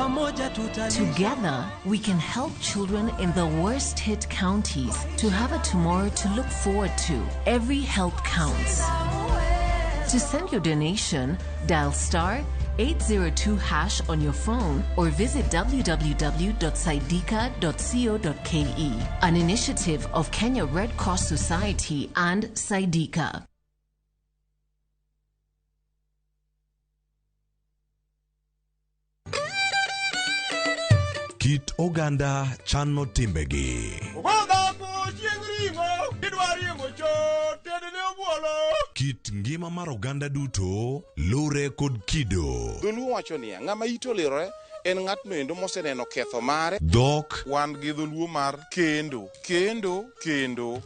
Together, we can help children in the worst hit counties to have a tomorrow to look forward to. Every help counts. To send your donation, dial *802# on your phone or visit www.saidika.co.ke, an initiative of Kenya Red Cross Society and Saidika. Kit oganda chano timbegi. Kit ngima mar oganda duto lure kod kido. Dholuo wacho niya, ng'ama ito lirore en ng'atno endo moseneno ketho mare. Dhok wan gi dholuo mar kendo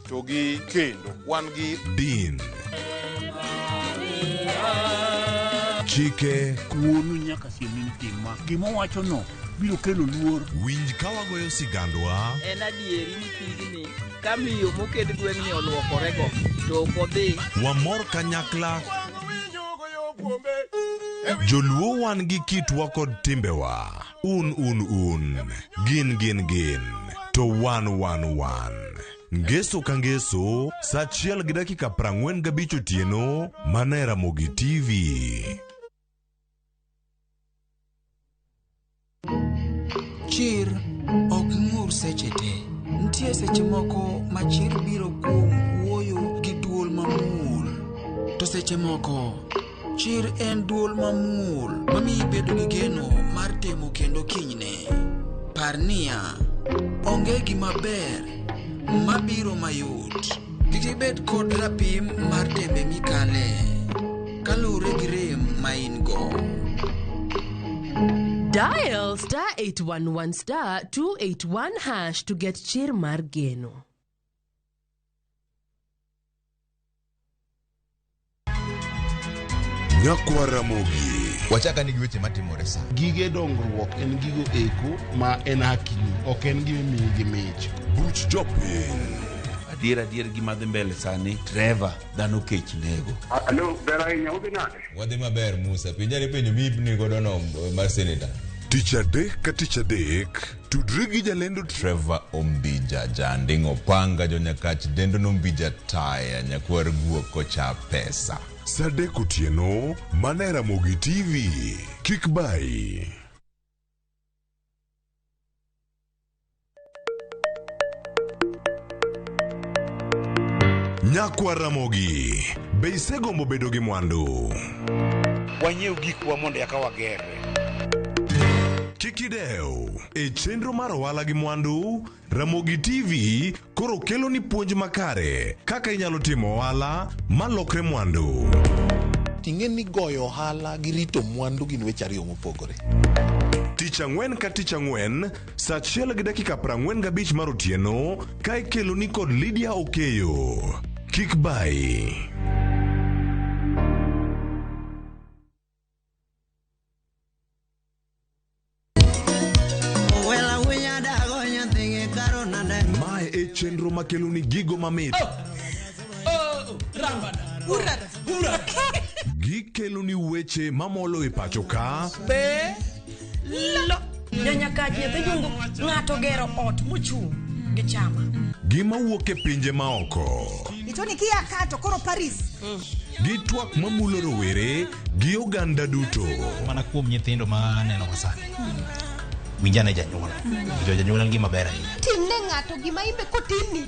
to gi kendo wan gi din. Chike kuonu nyaka siemin timma gimo wacho no biro kelo luor. Winj ka wagoyo sigandwa. En adieri ni pigni kamiyo moked gweng'ni oluokorego to ok odhi. Wamor kanyakla. Joluo wan gi kitwa kod timbewa. Un. Gin. To wan. Ngeso ka ngeso, saa 1:45 otieno, mana Ramogi TV. Chir ok ng'ur seche te. Nitie seche moko ma chir biro kuom wuoyo gi duol mamuol. To seche moko chir en duol mamuol mamiyi bedo gi geno mar temo kendo kinyne. Par niya, onge gima ber mabiro mayot. Kik ibed kod rapim mar tembe mikale. in go. Dial *811*281# to get chir mar geno. Nyakwa Ramogi. Wachaka nigi weche matimore sa. Gige dongruok en gigo eko ma en hakini, ok en gime miyi gi mich. Buch jopiny. Adier gima dhi mbele sani, Trevor dhano kech nego. Alo, ber ahinya udhi nade? Wadhi maber Musa, pinjani penjo mibni godo no mar senator. Tich adek ka tich adek, tudri gi jalendo Trevor Ombija jandingo panga jo nyakach dendo nombija taya nyakwar guok kocha pesa. Sadek otieno, mane Ramogi TV. Kik bai. Nyakwa Ramogi, be isegombo bedo gi mwandu? Wanyiew gikwa mondo eka wager. Kikideo, e chenro mar ohala gi mwandu, Ramogi TV koro kelo ni puonj makare kaka inyalo timo ohala malokre mwandu. Ting'e ni goyo ohala gi rito mwandu gin weche ariyo mopogore. Tich ang'wen ka tich ang'wen, saa 1:45 mar otieno, ka ikelo ni kod Lydia Okeyo. Kik bai. Mae e chenro makelo ni gigo mamit. Gikelo ni weche mamolo e pacho ka. Be lo nyanyakach nyathi jungo ng'ato gero ot mochung' gi chama. Gima wuok e pinje maoko. Itoni kia kato koro Paris. Gi twak mamulo rowere gi oganda duto. Mana kuom nyithindo ma neno wasani. Winjane janyuol. Janyuol gima ber ahinya. Timne ng'ato gima imbe kotini.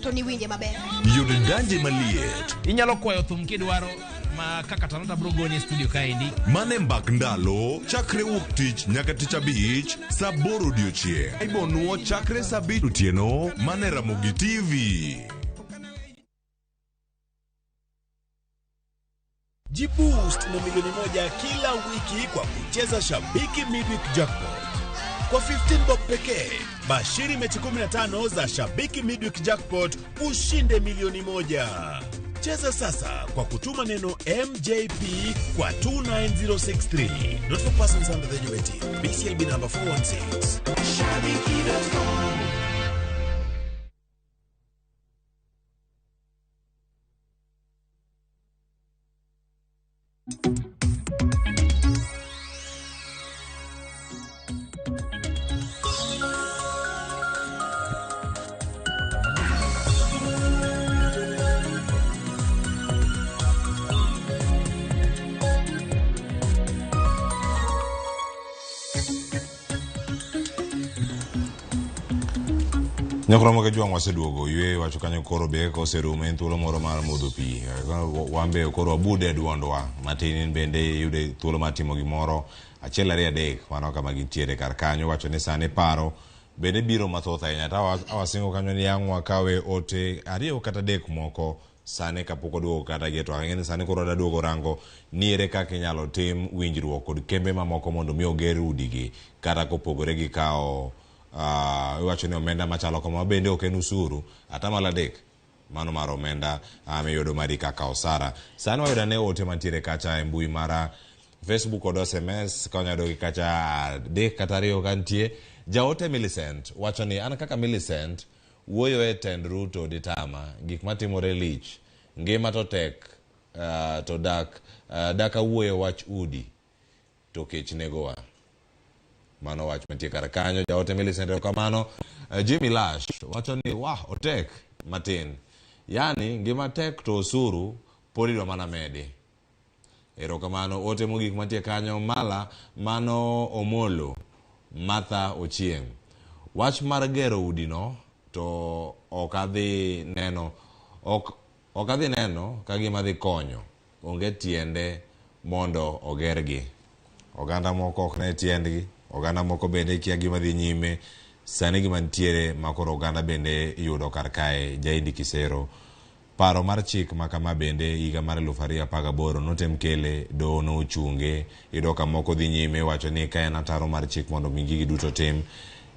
To ni winje maber. Yudo danje maliet. Inyalo kwayo thum kidwaro ma kaka talanta bro goni studio kaendi. Mane mbak ndalo chakre wuok tich nyaka tich abich saa 8 odiochieng'. Ibonuo chakre saa 5 otieno mane Ramogi TV. Jiboost na milioni 1 kila wiki kwa kucheza Shabiki Midweek Jackpot. Kwa 15 bob pekee, bashiri mechi 15 za Shabiki Midweek Jackpot ushinde milioni 1. Cheza sasa kwa kutuma neno MJP kwa 29063. Not for persons under the age of 18. BCLB number 416. Shabiki.com. Nyakromo ke juang waseduogo ywe wacho kanyo koro be ko serume thuolo moro mar modho pi. Wambe koro abude duondwa matin bende yude thuolo mar timo gimoro achiel ariyo adek mano kama gintiere kar kanyo wacho ni sane paro bende biro mathoth ahinya ta awasingo kanyo ni ang'wa kawe ote ariyo kata adek moko sane kapok oduogo kata geto ang'eni sane koro daduogo rango niere kaka inyalo tim winjruok kod kembe mamoko mondo mi oger udigi kata kopogore gi kao iwacho ni omenda machalo kama bende ok en usuru atamalo 3 mano mar omenda miyudo mari kaka osara. Sani wayudo ne ote mantiere kacha e mbui mara Facebook kod SMS konyado gi kacha 3 kata 2 kantie. Jaote Millicent wacho ni an kaka Millicent wuoyo e tend Ruto ditama gik matimore lich ngima to tek to dak wuoyo wach udi to kech negowa. Mano wach mantie kar kanyo jaote Millicent kamano. Jimmy Lash wacho ni otek matin yani ngima tek to osuru porido mana medi. Erokamano ote mogik mantie kanyo mala mano omolo Martha Ochieng. Wach mar gero udino to okadhi neno ka gima dhi konyo onge tiende mondo ogergi. Oganda moko ok ne tiendgi, oganda moko bende kia gima dhi nyime sani gima ntiere makoro oganda bende yudo kar kae Jaindi Kisero paro mar chik makama bende higa mar 2018 notem kele do no chunge idoka moko dhi nyime wacho ni ka en ataro mar chik mondo mingigi duto tem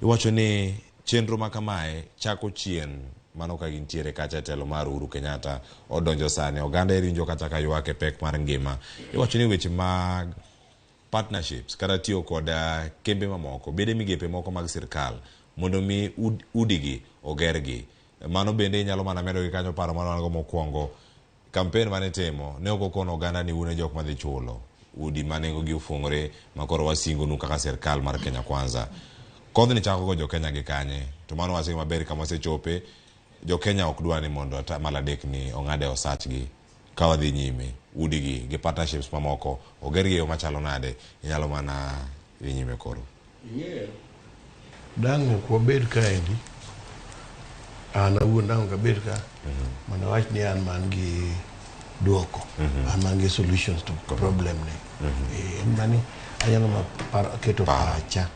iwacho ni chenro makamae chako chien mano ka gintiere kacha telo mar Uhuru Kenyatta odonjo sane oganda erinjo kata ka ywake pek mar ngima iwacho ni weche mag partnerships kata tiyo kod kembe mamoko bede migepe moko mag sirkal mondo mi udigi ogergi mano bende nyalo mana medo gi kanyo paro mano go mokwongo campaign mane temo ne okokono oganda ni une jok madhi chulo udi manengo gi ufungore makoro wasingo nu kaka sirkal mar Kenya Kwanza kodhi ni chako go jo Kenya gi kanye to mano wase maber kama se chope jo Kenya ok dwa ni mondo maladek ni ongade osach gi ka wadhi nyime udigi gi partnerships mamoko ogergi yo machalo nade inyalo mana dhi nyime koro dango ko ber kaendi ana dango ka ber ka mana wach ni an man gi duoko an man gi solutions to problem ne mani ayano ma keto pacha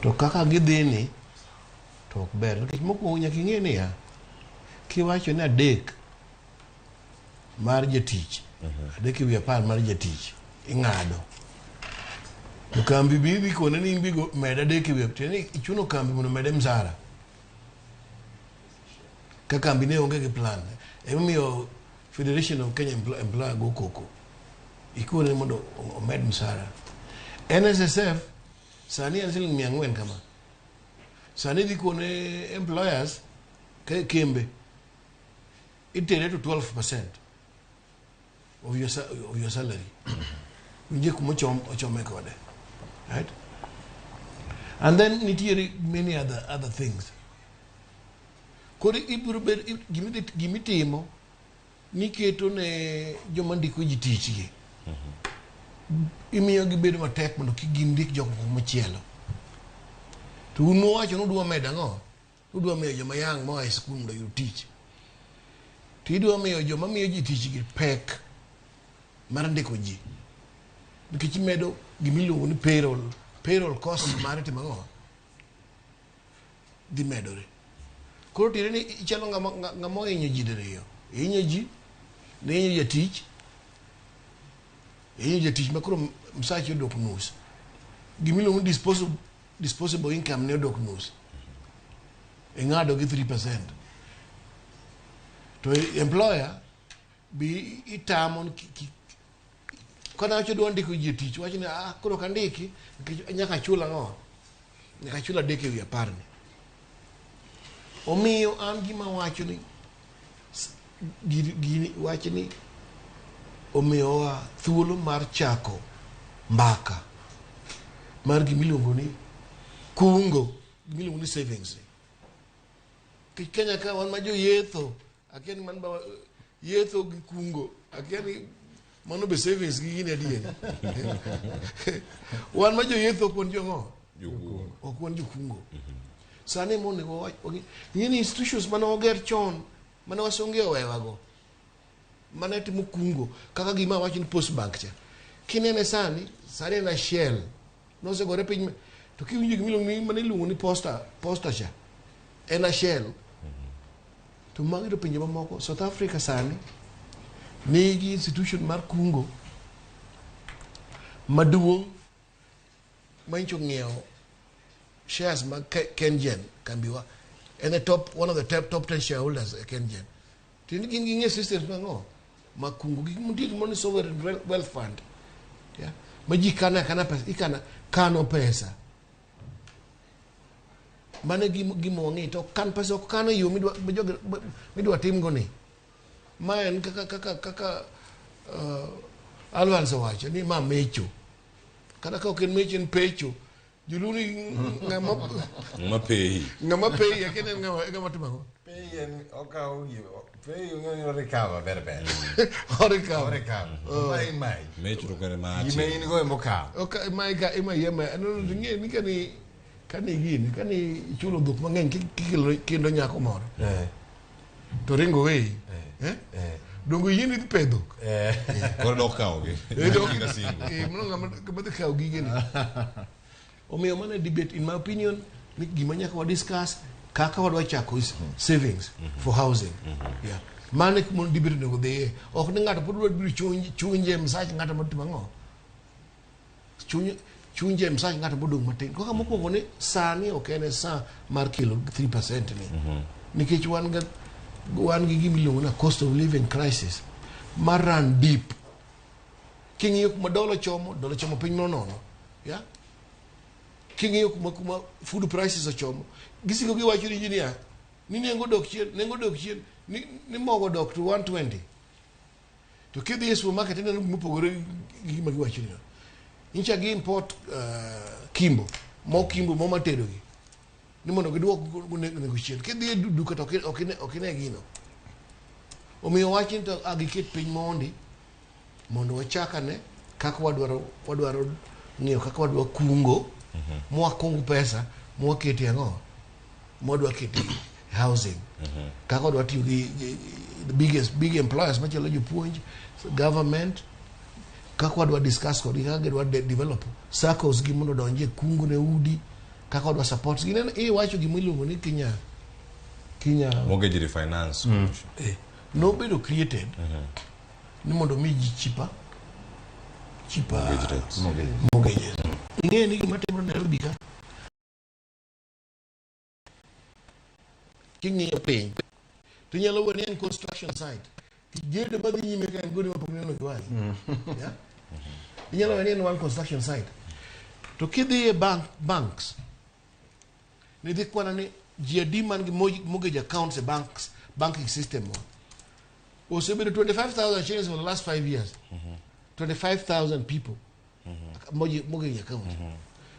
to kaka gidhini to ok ber nikech mokwongo nyaka ing'e niya kiwacho ni adek mar jatich adek ewi 10 mar jatich ing'ado to kambi bibi kone ni imbigo meda adek ewi teni ichuno kambi mondo mede msara ka kambi ne onge gi plan emomiyo Federation of Kenya Employer go koko ikone mondo omed msara NSSF sani en siling 400 kama sani dhi kone employers kembe itere to 12% of your salary unje kumochome kode right and then nitiere many other things kodi ibiro ber gimitimo niketo ne joma ndiko ji tich gi imiyo gibedo matek mondo kigindik jok machielo to uno wacho no dwa meda ngo udwa miyo joma yang mo high school mondo yud tich to idwa miyo joma miyo ji tich gi pek mar ndiko ji nikech medo gimiluongo ni payroll cost mar timo ngo di medore koro tire ni ichalo ngamo hinyo ji diriyo hinyo ji ne hinyo jatich makoro msachi odok nus gimiluongo ni disposable income ne odok nus ing'ado gi 3% to employer bi itamo kana wacho dwa ndiko ji tich wacho ni koro kandiki nyaka chula ngo nyaka chula deke wi 10 ni omiyo an gima wacho ni gini wacho ni omiyo wa thuolo mar chako mbaka mar gimiluongo ni kungo gimiluongo ni savings Kenya ka wan majo yetho akiani man ba yetho gi kungo akiani mano be savings gi gini adier wan majo yetho kon jongo okon jokungo sane mone go yini institutions mano oger chon mano wasonge owewago mana timo kungo kaka gima wacho ni post bank cha kinene sani na shell no se gore piny to kiwinjo gimiluongo ni mane luongo ni posta cha ena shell to magiro pinje mamoko South Africa sani nigi institution mar kungo maduong' mancho ng'iewo shares mag Kengen kambiwa and one of the top 10 shareholders Kengen tin gin gi systems mango makungo gi mundiki mon sovereign wealth fund yeah maji kana pesa ikana kano pesa mane gimo ngi to kan pesa ko kano yo midwa tim goni maen kaka Alvans wacho ni ma mecho kada ka ok mechen pecho juluni ngama pay yakene ngama tumango pay en okaw pay ngani recover berber mai mecho to kare ma ime ni go moka okay mai ga ima yema no ni kani gini kani chulo duk mang'eny kendo nyako moro to ringo wei dongo yini dhi pedho koro dok kawo gi mno ngama dhi kawo gigeni omiyo mana debate in my opinion ni gima nyaka wa discuss kaka wadwa chako savings for housing yeah Mane mon dibir ne gode ok ne ngata pod biro chunje msach ngata matimo ngo. Chunje msach ngata bodong matin. Ko kamo ko ne sani ok ene sa mar kilo 3% ni. Nikech wan gi gimiluongo na cost of living crisis. Maran deep. Kingi kuma dola chomo piny nono. Yeah? Kingi kuma food prices a chomo. Gisiko gi wacho ni engineer ni nengo dok chien ni mogo dok to 120. To kidhi e supermarket ina mopogore gi ma giwacho ni. Incha gi import kimbo mo matedo gi. Ni mondo giduok nego chien. Kidhi e duka to ok ne gino. Omiyo wachin to agiket piny mondi mondo wachakane kaka wadwaro ng'iyo kaka wadwa kungo mwakungu pesa mwaketi ang'o mwadwa keti housing kaka wadwa tiyo gi big employers machalo jopuonj government kaka wadwa discuss kod kaka gidwa develop circles gi mondo donje kungu ne udi kaka wadwa support gi neno iwacho gimiluongo ni Kenya mortgage refinance no bedo created ni mondo mi ji cheaper mortgages. Ing'e ni gima timore Nairobi ka king'iyo piny to nyalo wani en construction site gedo madhi nyime ka en godi mapok kiwani nyalo wani en one construction site to kidhi e banks ni dhi kwana ni ji adi man gi mortgage accounts e banking system osebedo 25,000 shillings for the last 5 years. 25,000 people mortgage account.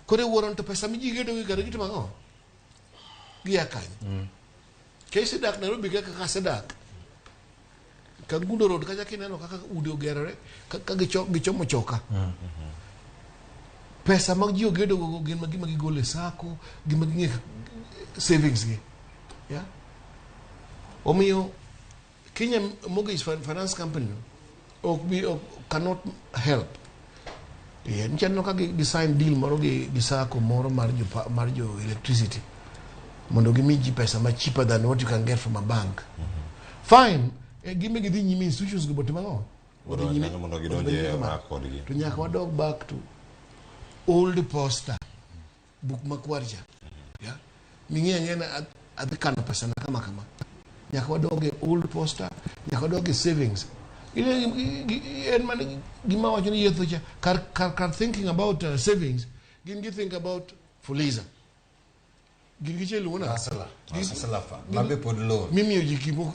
Kore wuoron to pesa miji gedo gi kare gitimo ang'o? Gia kanyo. Kesi dak Nairobi kaka sedak. Ka Gundo Road kacha kineno kaka udi ogerore kaka gichomo choka. Pesa mag ji ogedo go gin magima gigole sako, gima ginge savings gi. Yeah. Omiyo Kenya Mortgage Finance Company cannot help. Yeah, nchano ka design deal moro gi sako moro mar jo electricity. Mondo gimi ji pesa ma cheaper than what you can get from a bank. Fine. Give me the institutions go bottom. To nyaka wadog back to old poster book makwarja. Yeah. Mingi ngena adikana pesa na kama. Nyaka wadog old poster, nyaka wadog savings. And man gima wacho ni yetho cha kar thinking about savings, gin think about fuliza. Gigiche luna asala fa mabe pod loan mimi ujikimo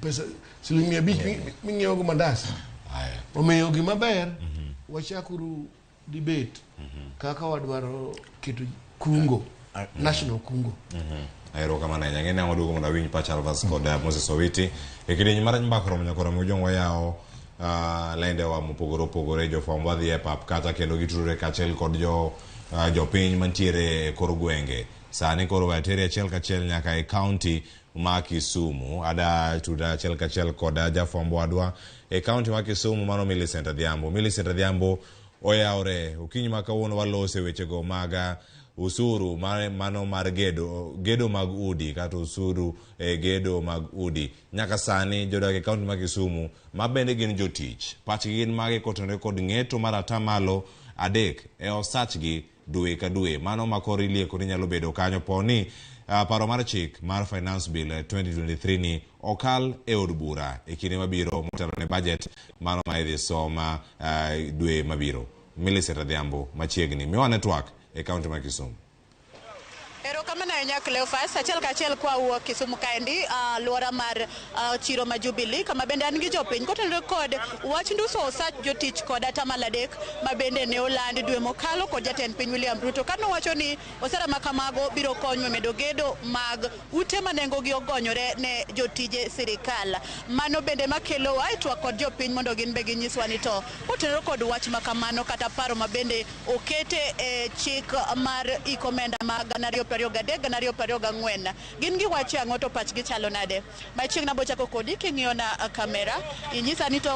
pesa silimia bich mingi yogo mandasi omeyo gima ber wachakuru debate kaka wadwaro kitu kungo national kungo ayro kama na nyangene ngodugo munda winyi pa Alvans kod Moses Owiti ekide nyimara nyambakoro mnyakoro mujongwa yao lende wa mupogoro jo fomwa dhie pap kata kendo giturure kachel kod jo piny mantiere kor gwenge sani koro watere achiel kachiel nyaka e county ma Kisumu ada tuda achiel kachiel kod jafombo wadwa e county ma Kisumu mano Millicent Odhiambo oyaore ukinyi makawuono walose wechego maga usuru mano mar gedo mag udi kata usuru gedo mag udi nyaka sani jodak e county ma Kisumu mabende gin jotich pachgi gin mage kotenore kod ng'eto mar atamalo adek e osachgi dwe ka dwe mano makoro ilieko ni nyalo bedo kanyo poni paro mar chik mar finance bill 2023 ni okal e od bura e kinde mabiro motelo ne budget mano ma idhi soma dwe mabiro. Millicent Odhiambo machiegni miwa TWAK e county ma Kisumu. Ero kamana nya Cleophas achiel kachiel kwa wuok Kisumu kaendi luora mar chiro ma Jubilee kama bende an gi jopiny kotenore kod wach nduso osach jotich kod atamalo adek ma bende ne olandi dwe mokalo kod jatend piny William Ruto kano wacho ni osara makamago biro konyo medo gedo mag ute manengo gi ogonyore ne jotije sirikal mano bende makelo waitwa kod jopiny mondo gin be ginyiswa ni to kotenore kod wach makamano kata paro ma bende okete e chik mar ikomenda mag 2020 3 gana 2024 gin giwacho ang'o to pachgi chalo nade. Machiegna bochako kodi king'iyo na kamera inyisa ni to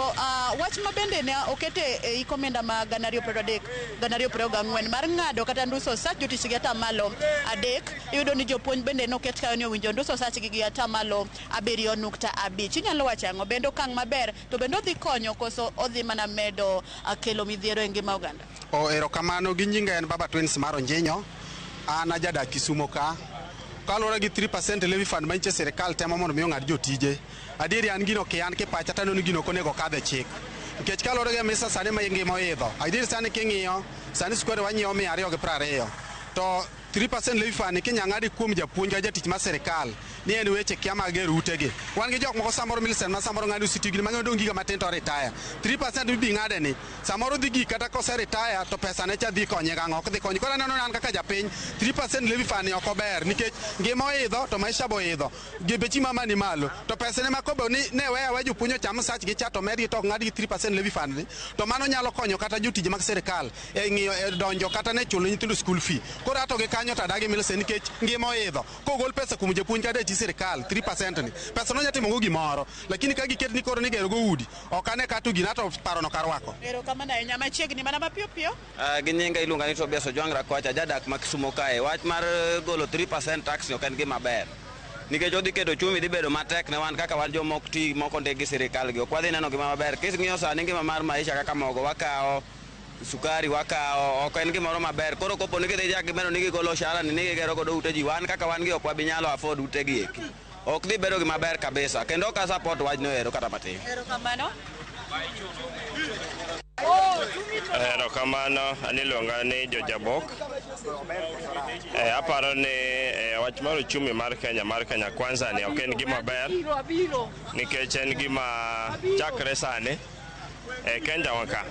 wach mabende ne okete e komenda ma gana 2023 gana 2024 mar ng'ado kata nduso sach jotich gi atamalo 3 iyudo ni jopuonj bende noket kayo ni owinjo nduso sach gi atamalo 7.5. Inyalo wacho ang'o bende okang' maber to bende odhi konyo koso odhi mana medo kelo midhiero e ngima oganda? Erokamano gi nyinga en Baba Twins mar Onjinyo. An ajadak Kisumo ka. Kaluwore gi 3% levy fund ma nitie sirikal temo mondo mi ong'ad jotije. Adieri an gino kian kipacha taneno ni gino konego kadhe chik. Nikech kaluwore gi mesa sani ma ngima oidho. Adieri sani king'iyo sani square wanyiewo 220. To 3% levy fund kinya ng'adi kuom japuonj ga jatich ma sirikal ni en weche kia mag gero utegi. Wan gi jok moko samoro milisen ma samoro ng'ado sitigni mang'eyo dong giga matin to retire. 3% bibi ng'ade ni samoro dhi gi kata kose retire to pesa ne cha dhi konye gang'o ok dhi konye. Koro aneno an kaka japiny 3% levy fund ok ober nikech ngima oidho to maisha bo idho. Gebechi mama ni malo to pesa ne makobo ni ne weya jopuonjo cham sach gi cha to medgi to ng'adi 3% levy fund ni to mano nyalo konyo kata jotije mag sirikal e ng'iyo donjo kata ne chulo nyithindo school fee. Koro ato gi kanyo to adagi milisen nikech ngima oidho. Kogol pesa kuom japuonj kada sirikal 3% ni pesa no nyatimo go gimoro lakini ka giket ni koro ni gero go udi ok ane katu gina to paro no karwako. Erokamano ahinya. Machiegni mana mapiyo piyo gi nyinga iluonga ni Tobias Ojwang'ra Kwacha jadak ma Kisumo kae. Wach mar golo 3% tax ok en gima ber nikech odhi keto chumi dhi bedo matek ne wan kaka wan jomok ti moko ndek gi sirikal gi ok wadhi neno gima maber. Kising'iyo sani ngima mar maisha kaka mogo wakawo sukari wakawo ok en gimoro maber. Koro kopo ni gidhi jak gimeno ni gigolo shara ni gigero godo ute ji wan kaka wan gi ok wabi nyalo afford ute gi eki ok dhi bedo gima ber kabisa kendo ok support wachno ero kata matin. Erokamano. Erokamano aniluonga ni Jojabok. Aparo ni wach mar uchumi mar Kenya kwanza ni ok en gima ber nikech en gima chakre sani Kenya waka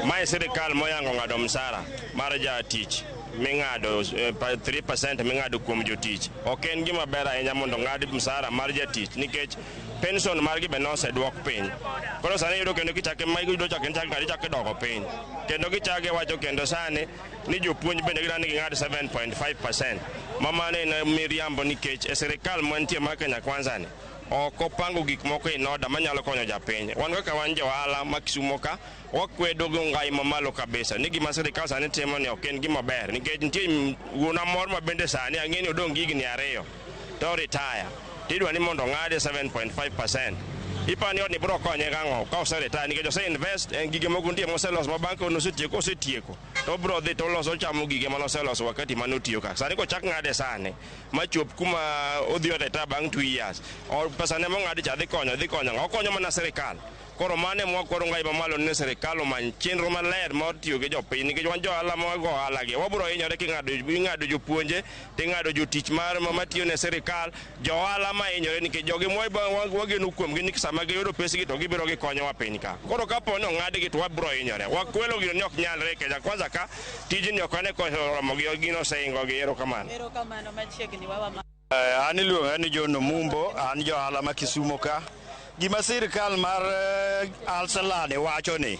mae sirikal moyango ng'ado msara mar jatich ming'ado 3% ming'ado kuom jotich ok en gima ber ahinya mondo ng'ad msara mar jatich nikech pension margi be nosedwok piny. Koro sani yudo kendo kichake mayudo chake doko piny kendo gichake wacho kendo sani ni jopuonj bende gidani ging'ad 7.5% mamane na miriambo nikech sirikal mantie mar Kenya kwanza ni ok opango gik moko in order manyalo konyo japiny. Wan kaka wan johala ma Kisumo ka wakwedo go ngai mamalo kabisa ni gima sirikal sani timo ni ok en gima ber nikech nitie wuona mor ma bende sani ang'eni odong' gigni 2 to retire tidwa ni mondo ng'ade 7.5%. Ipani ni bro konye gang'o ka oseretire nikech ose invest en gige moko nitie moseloso ma bank osetieko to bro dhi to loso chamo gige manoseloso wakati manotiyo ka. Sani ko chak ng'ade sani machop kuma odhi retire bang' 2 years or pesa ne mong'adi cha dhi konyo okonyo mana sirikal. Koro mane mwakoro ngai mamalo ne sirikal omany chenro maler mar tiyo gi jopiny nikech wan johala mago ohala gi wabro hinyore king'ado jopuonje ting'ado jotich mar matiyo ne sirikal johala ma hinyore nikech jogi wageno kuomgi ni sama giyudo pesgi to gibiro gikonyowa piny ka. Koro kapo ni ong'adgi to wabro hinyore wakwelo gino ni ok nyalre Kenya kwanza ka tijni ok ane konyo Ramogi gino osehingo gi. Erokamano. Erokamano machiegni wawa an iluonga ni John Mumbo an johala ma Kisumo ka. Gima sirikal mar Alsalade wacho ni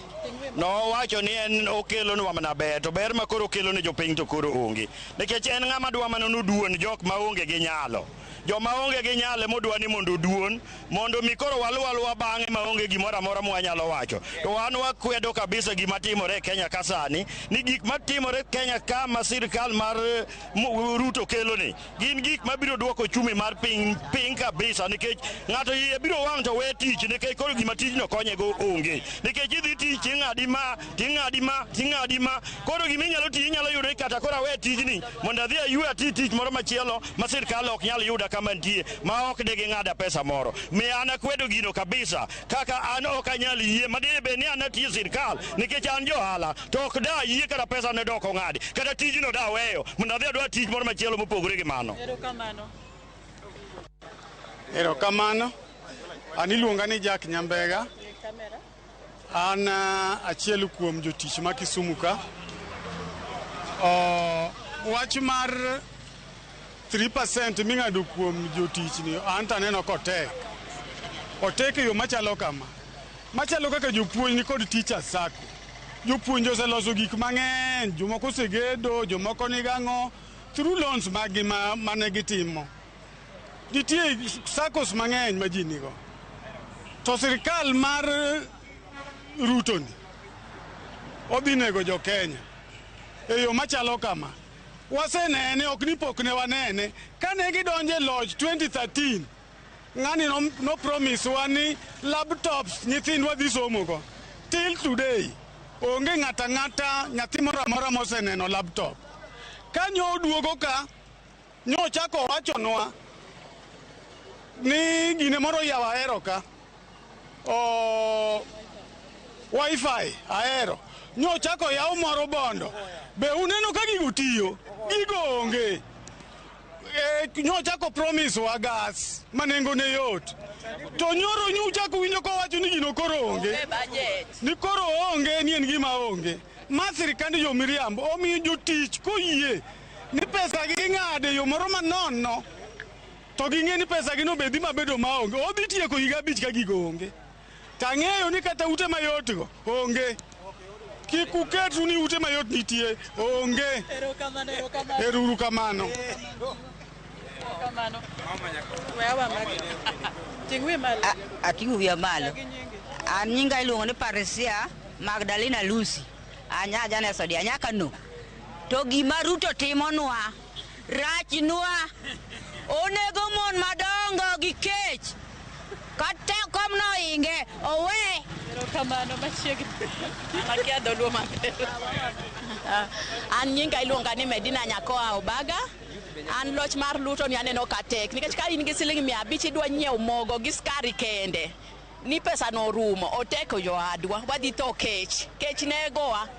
nowacho ni en okelo nwa mana ber to ber ma koro okelo ne jopiny to koro onge nikech en ng'ama dwa mana noduon jok ma onge gi nyalo joma onge gi nyalo modwa ni mondo duon mondo mi koro waluwa bang'e ma onge gimoro amora mwanyalo wacho to wan wakwedo kabisa gima timore Kenya ka sani ni gik matimore Kenya ka ma sirikal mar Ruto kelo ni gin gik mabiro dwoko chumi mar piny kabisa nikech ng'ato iye biro wang' to we tich nikech koro gima tijno konye go onge nikech idhi tich ting'adi ma koro gima inyalo yudo kata koro we tijni mondo adhi aywe tich moro machielo ma sirikal ok nyal yuda kama nitie ma ok de ng'ada pesa moro mi an akwedo gino kabisa kaka an ok anyal yie madebe ni an atiyo sirikal nikech an johala to ok da yie kata pesa ne doko ng'adi kata tijno da weyo mondo adhi adwa tich moro machielo mopogore gi mano. Erokamano. An iluonga ni Jack Nyambega. An achiel kuom jotich ma Kisumu ka. Wach mar 3% ming'ado kuom jotich ni an taneno kotek. Otek yo machalo kama. Machalo kaka jopuonj ni kod teacher sacco. Jopuonj oseloso gik mang'eny, jomoko osegedo, jomoko ni gang'o. through loans magi mane gitimo. Nitie SACCOs mang'eny ma ji nigo. To sirkal mar Ruto ni odhi nego jo Kenya e yo machalo kama. Wasenene ok ni pok ne wanene kane gidonje lodge 2013 ng'ani no promise wani laptops nyithindwa dhi somo go. Till today onge ng'ata nyathi moro amora moseneno laptop. Kanyo oduogo ka nyo chako wachonwa ni gine moro yawa ahero ka wifi ahero nyo chako yaw moro bondo be uneno ka gigo tiyo gigo onge nyo chako promise wa gas manengo ne yot to nyoro nyu chako winjo ko wacho ni gino koro onge ni koro onge ni en gima onge ma sirikand jo miriambo omiyo jotich koyie ni pesa gi ng'ade yo moro manono to ging'e ni pesa gi no bedhi mabedo maonge odhi tieko higa 5 ka gigo onge tang'eyo ni kata ute mayot go onge kik uketu ni ute mayot nitie onge ero kamano atingu vya malo anyinga iluongo ni Paresia Magdalena Lucy anya jane sodi anyaka no to gima Ruto timonwa rachnwa onego mon madongo gi kech kata komno inge owe kamano machiegni makia doluo maber an nyinga iluonga ni Medina Nyakoa Obaga an loch mar Ruto ni aneno ka tek nikech ka in gi siling 500 idwa nyiew mogo gi skari kende ni pesa no rumo oteko jo adwa wadhi to kech negowa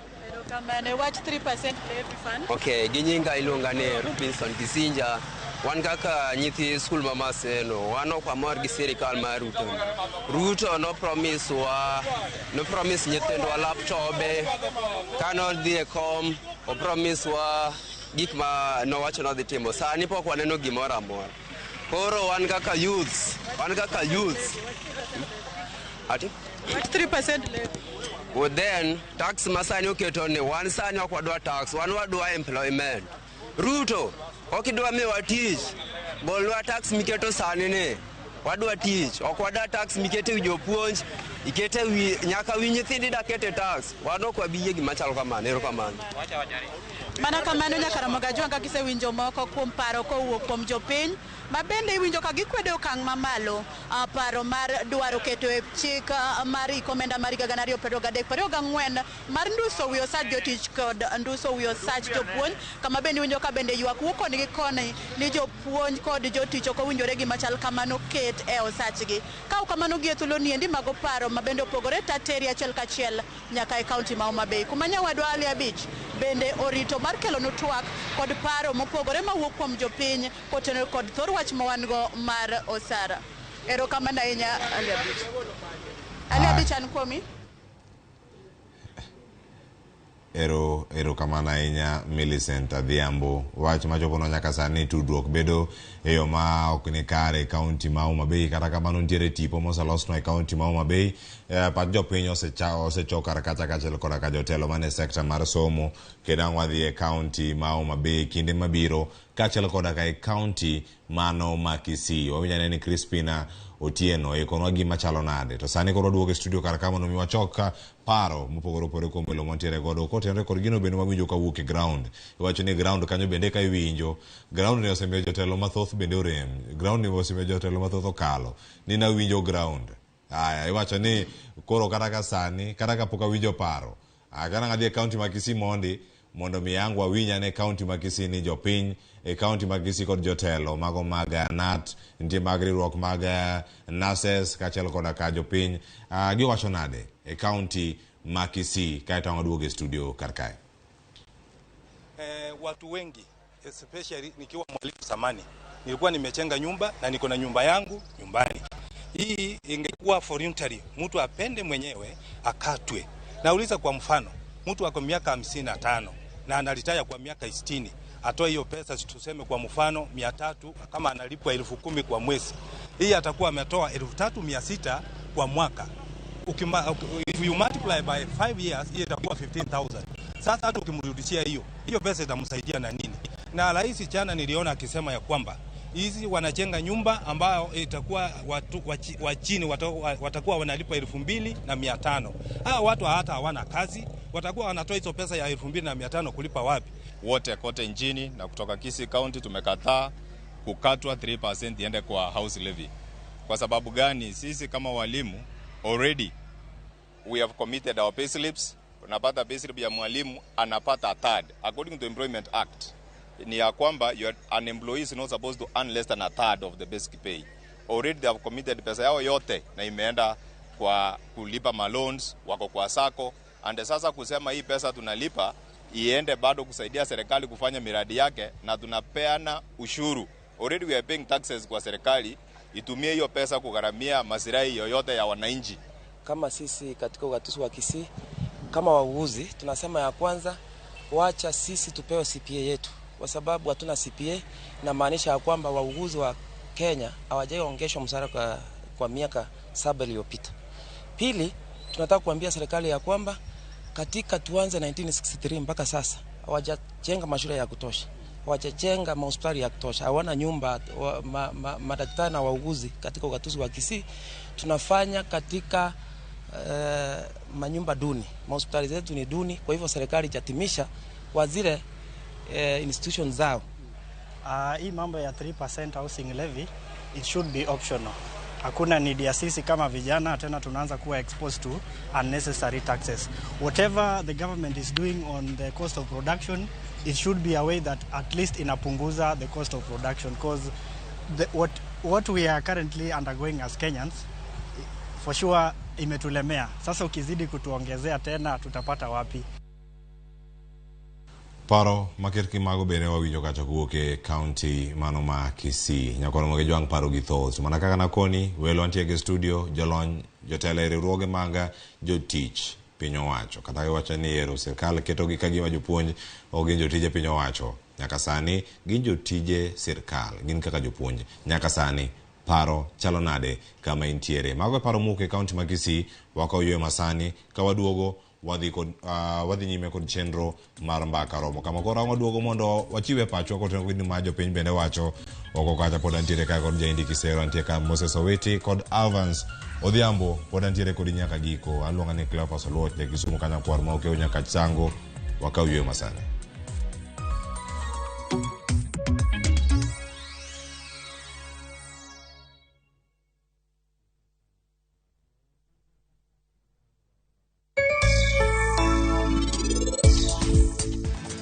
kamano watch 3% levy fund. Okay, ginyinga iluonga ni Robinson Kisinja wan kaka nyithi school mama seno wano kwa mor gi sirikal mar Ruto no promise nyithindwa laptope kano dhi kom o promise wa gik ma no wacho no dhi timo sani pok waneno gimoro amora koro wan kaka youths ati 3% levy. Well then tax masani oketo ni wan sani ok wadwa tax wan wadwa employment. Ruto okidwa miwa tich bolwa tax miketo sani ne wadwa tich ok wadwa tax mikete wi jopuonj ikete wi nyaka wi nyithindi dakete tax wan ok wabiye gima chalo kamano ero kamano mana kamano nyaka Ramogi Ajwanga kisewinjo moko kuom paro kowuok kuom jopiny ma bende iwinjo ka gikwedo okang' mamalo paro mar dwaro keto e chik mar ikomenda mar 2023-2024 mar nduso wi osach jotich kod nduso wi osach jopuonj kama bende iwinjo ka bende ywak wuok koni gi koni ni jopuonj kod jotich ok owinjore gima chal kamano ket e osachgi ka kamano gi thuolo ni endi mago paro ma bende opogore tateri achiel kachiel nyaka e kaunti ma Homa Bay kuma nyawadwa Ali Abich bende orito mar kelo no TWAK kod paro mopogore mawuok kuom jopiny kotenore kod thor wach mawango mar osara ero kamano ahinya Ali Abich an komi ero kamano ahinya Millicent Odhiambo wach machopono nyaka sani tudruok bedo e yo ma ok ni kare kaunti ma Homa Bay kata kamano ntiere tipo moselosno e kaunti ma Homa Bay pat jopiny osechokar kacha kachiel koda ka jotelo mane sekta mar somo kendo wadhi e kaunti ma Homa Bay kinde mabiro kachiel koda ka e kaunti mano ma Kisii wawinyane ni Crispina Otieno ikonwa gima chalo nade to sani koro duogo e studio kar kamano mi wachoka paro mopogore opogore kuom welo montiere godo kotenore kod gino bende mawinjo kawuok e ground iwacho ni ground kanyo bende ka iwinjo ground ne osemiyo jotelo mathoth bende orem ground ne osemiyo jotelo mathoth okalo ni na winjo ground aya iwacho ni koro kata ka sani kata ka pok awinjo paro kana ngadhi e kaunti ma Kisii mondo mi yangu awinya ne kaunti ma Kisii ni jopiny e kaunti ma Kisii kod jotelo mago mag NAT nitie mag riwruok mag nurses kachiel koda ka jopiny giwacho nade e kaunti ma Kisii kaeto waduogo e studio kar kae. Watu wengi especially nikiwa mwalimu zamani nilikuwa nimechenga nyumba na niko na nyumba yangu nyumbani. Hii ingekuwa voluntary, mtu apende mwenyewe akatwe. Nauliza kwa mfano, mtu ako miaka 55 na analitaya kwa miaka 60, atoe hiyo pesa tuseme kwa mfano 300 kama analipwa 10,000 kwa mwezi. Hii atakuwa ametoa 3,600 kwa mwaka. If you multiply by 5 years, hii itakuwa 15,000. Sasa hata ukimrudishia hiyo pesa itamsaidia na nini? Na rais jana niliona akisema ya kwamba hizi wanajenga nyumba ambayo itakuwa watu wa chini watakuwa wanalipa 2,500. Hao watu hata hawana kazi, watakuwa wanatoa hizo pesa ya 2,500 kulipa wapi? Wote kote nchini na kutoka Kisii County tumekataa kukatwa 3% iende kwa house levy. Kwa sababu gani? Sisi kama walimu already we have committed our pay slips. Unapata pay slip ya mwalimu anapata a third according to Employment Act. Ni ya kwamba an employee is not supposed to earn less than a third of the basic pay. Already they have committed pesa yao yote na imeenda kwa kulipa maloans, wako kwa sako, and sasa kusema hii pesa tunalipa iende bado kusaidia serikali kufanya miradi yake na tunapeana ushuru. Already we are paying taxes kwa serikali, itumie hiyo pesa kugharamia maslahi yoyote ya wananchi. Kama sisi katika ugatuzi wa Kisii, kama wauguzi tunasema ya kwanza wacha sisi tupewe CPA yetu, kwa sababu hatuna CPA na maanisha ya kwamba wauguzi wa Kenya hawajaongeshwa mshahara kwa miaka 7 iliyopita. Pili, tunataka kuambia serikali ya kwamba katika tuanze 1963 mpaka sasa hawajajenga mashule ya kutosha, hawajajenga hospitali ya kutosha, hawana nyumba madaktari na wauguzi katika ugatuzi wa Kisii. Tunafanya katika manyumba duni, hospitali zetu ni duni, kwa hivyo serikali ijatimisha kwa zile institutions zao. Hii mambo ya 3% housing levy, it should be optional. Hakuna need ya sisi kama vijana tena tunaanza kuwa exposed to unnecessary taxes. Whatever the government is doing on the cost of production, it should be a way that at least inapunguza the cost of production, because what we are currently undergoing as Kenyans for sure imetulemea. Sasa ukizidi kutuongezea tena tutapata wapi? Paro makerki mago bene wawinjo kacha kuoke county mano ma Kisii. Nyakoro moge joang paro gi thoughts. Mana kaka nakoni, welo antie ke studio, jolony, jotele riwruoge maga, jotich piny owacho. Kata iwacho ni ero sirkal keto gi ka gima jopuonj o gin jotije piny owacho. Nyaka sani gin jotije sirkal, gin kaka jopuonj. Nyaka sani paro chalo nade kama intiere. Mago paro muke county ma Kisii waka oywe masani ka waduogo wadhi nyime kod chenro mar mbaka romo kama kora waduogo mondo wachiwe pacho ko tengo ni majo piny bende wacho oko kacha pod antiere ka kod Jaindi Kisero, antiere ka Moses Owiti kod Alvans Odhiambo pod antiere kod nyaka giko aluonga ni Cleophas Oluoch de Kisumu kanya kwar ma okeo nyaka chango waka oywe masani.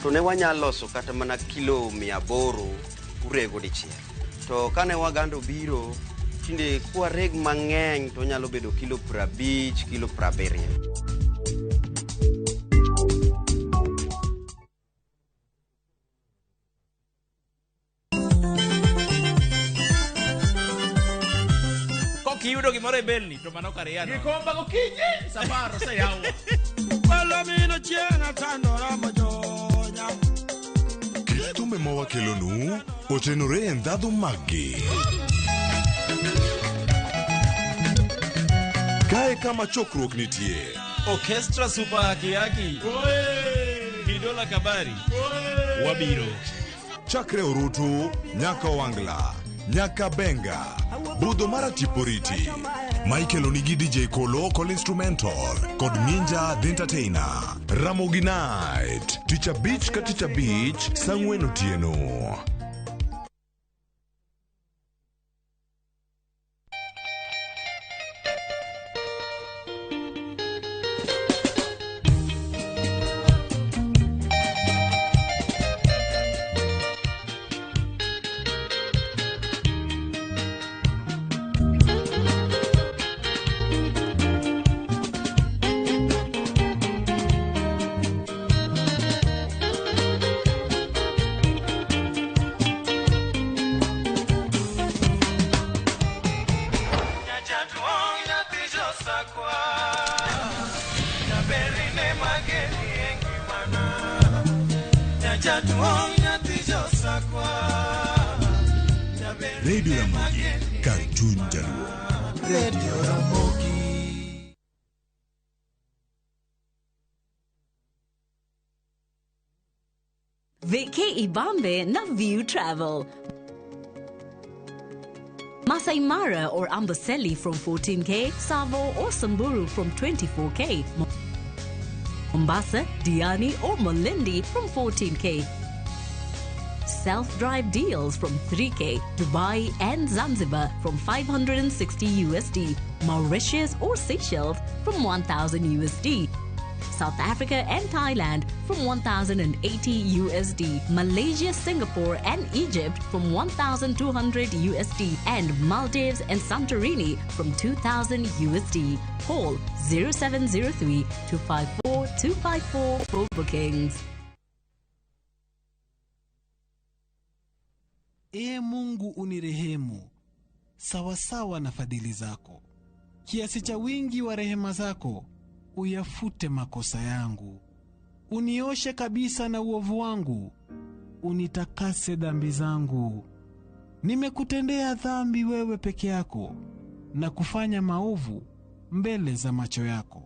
To ne wanyalo loso kata mana kilo 800 urego dichiel. To kane wagando biro, tinde kwa reg mang'eny to nyalo bedo kilo 50, kilo 70. Kiyudo gimoro e belni to mano kariano. Gikomba gokinyi samaro sa yawa. Palamino chiena tandora mojonya. Thumbe ma wakelonu otenore e ndhadhu maggi. Kae kama chokruok nitie. Orchestra super kiaki. Bidola kabari. Wabiro. Chakre Orutu, nyaka Wangla, nyaka Benga, budho mara Tiporiti. Michael Onigi DJ Kolo Call Instrumental kod Ninja The Entertainer. Ramogi Night Teacher Beach ka Teacher Beach Sang'wen otieno. Radio Ramogi, Cartoon Jaluo. Radio Ramogi. VK Ibambe na View Travel. Masai Mara or Amboseli from 14K, Savo or Samburu from 24K. Mombasa, Diani or Malindi from 14K. Self-drive deals from 3K, Dubai and Zanzibar from 560 USD, Mauritius or Seychelles from 1000 USD, South Africa and Thailand from 1080 USD, Malaysia, Singapore and Egypt from 1200 USD, and Maldives and Santorini from 2000 USD. Call 0703 254 254 for bookings. Ee Mungu unirehemu, sawasawa na fadhili zako. Kiasi cha wingi wa rehema zako, uyafute makosa yangu. Unioshe kabisa na uovu wangu, unitakase dhambi zangu. Nimekutendea dhambi wewe peke yako, na kufanya maovu mbele za macho yako.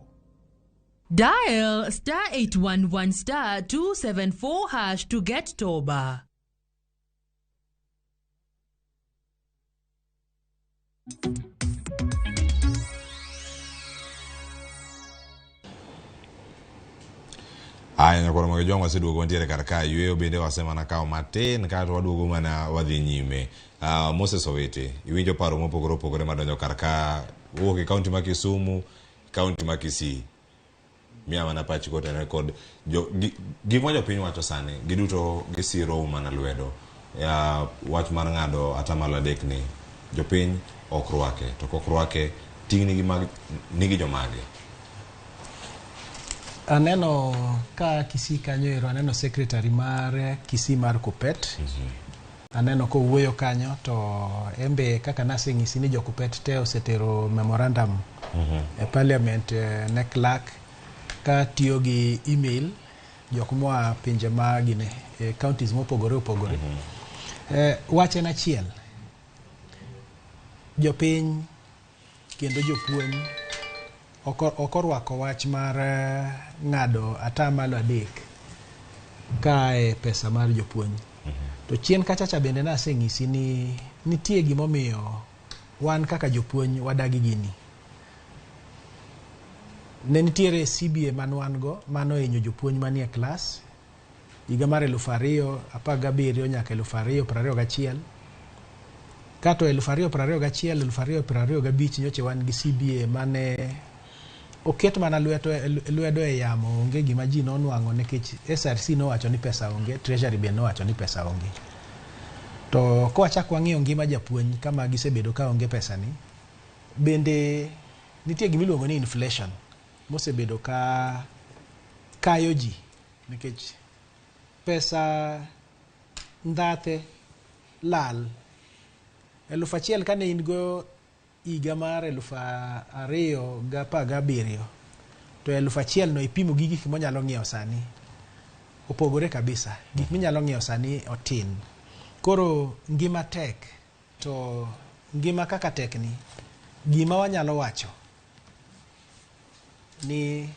Dial *811*274# to get Toba. Aya nyakoro mo jongo seduogo ntiere karka yweyo bende wasema na kao matin kato waduogo mana wadhi nyime. Moses Owete, iwinjo paro mopogore opogore madonjo karka wuok e kaunti ma Kisumu, kaunti ma Kisii. Mia mana pachi kote rekod gikma jopiny wacho sani giduto gisiro mana lwedo ya wach mar ng'ado atamalo adek ni jopiny ok rwake to kok rwake ting' nigi jomage. Aneno ka Kisii kanyo ero, aneno secretary mar Kisii mar Kupet. Aneno ko wuoyo kanyo to embe kaka naseng'isi ni jokupet te osetero memorandum e parliament ne clerk ka tiyo gi email jok moa pinje magine counties mopogore opogore. Wache na chiel jopiny kendo jopuonj okorwako wach mar ng'ado atamalo adek kae pesa mar jopuonj. To chien kachacha bende naseng'isi ni nitie gimomiyo wan kaka jopuonj wadagi gini. Ne nitiere CBA manwan go mano hinyo jopuonj manie klas higa mar 2017 nyaka 2021. Kato 2021 2025 nyoche wan gi CBA mane oket mana lwedo e yamo, onge gima ji nonwang'o nikech SRC nowacho ni pesa onge, Treasury be nowacho ni pesa onge. To kowachak wang'iyo ngima japuonj kama gisebedo ka onge pesa ni, bende nitie gimiluongo ni inflation mosebedo ka kayo ji nikech pesa ndhathe lal 1,000 kane in go higa mar 2017 to 1,000 no ipimo gi gik monyalo ng'iewo sani opogore kabisa. Gik minyalo ng'iewo sani otin. Koro ngima tek, to ngima kaka tek ni gima wanyalo wacho ni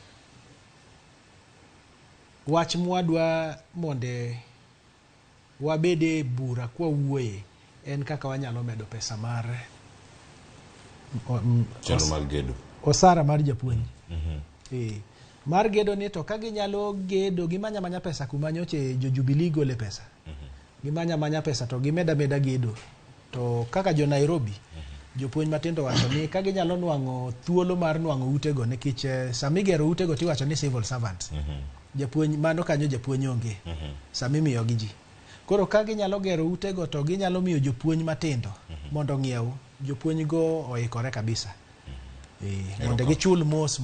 wach mwadwa monde wabede bura kwa wuoye en kaka wanyalo medo pesa mar osara mar japuonj. Mar gedo ni to kagi nyalo gedo gimanya manya pesa kuma nyoche jo Jubilee gole pesa. Gimanya manya pesa to gimeda gedo. To kaka jo Nairobi jopuonj matindo wacho ni kagi nyalo nwang'o thuolo mar nwang'o utego nikech samigero utego tiwacho ni civil servants. Japuonj mano kanyo japuonj onge. Samimiyo gi ji. Koro kagi nyalo gero utego to ginyalo miyo jopuonj matindo mondo ng'iew. Jopuonj go oikore kabisa. Mondo gichul mos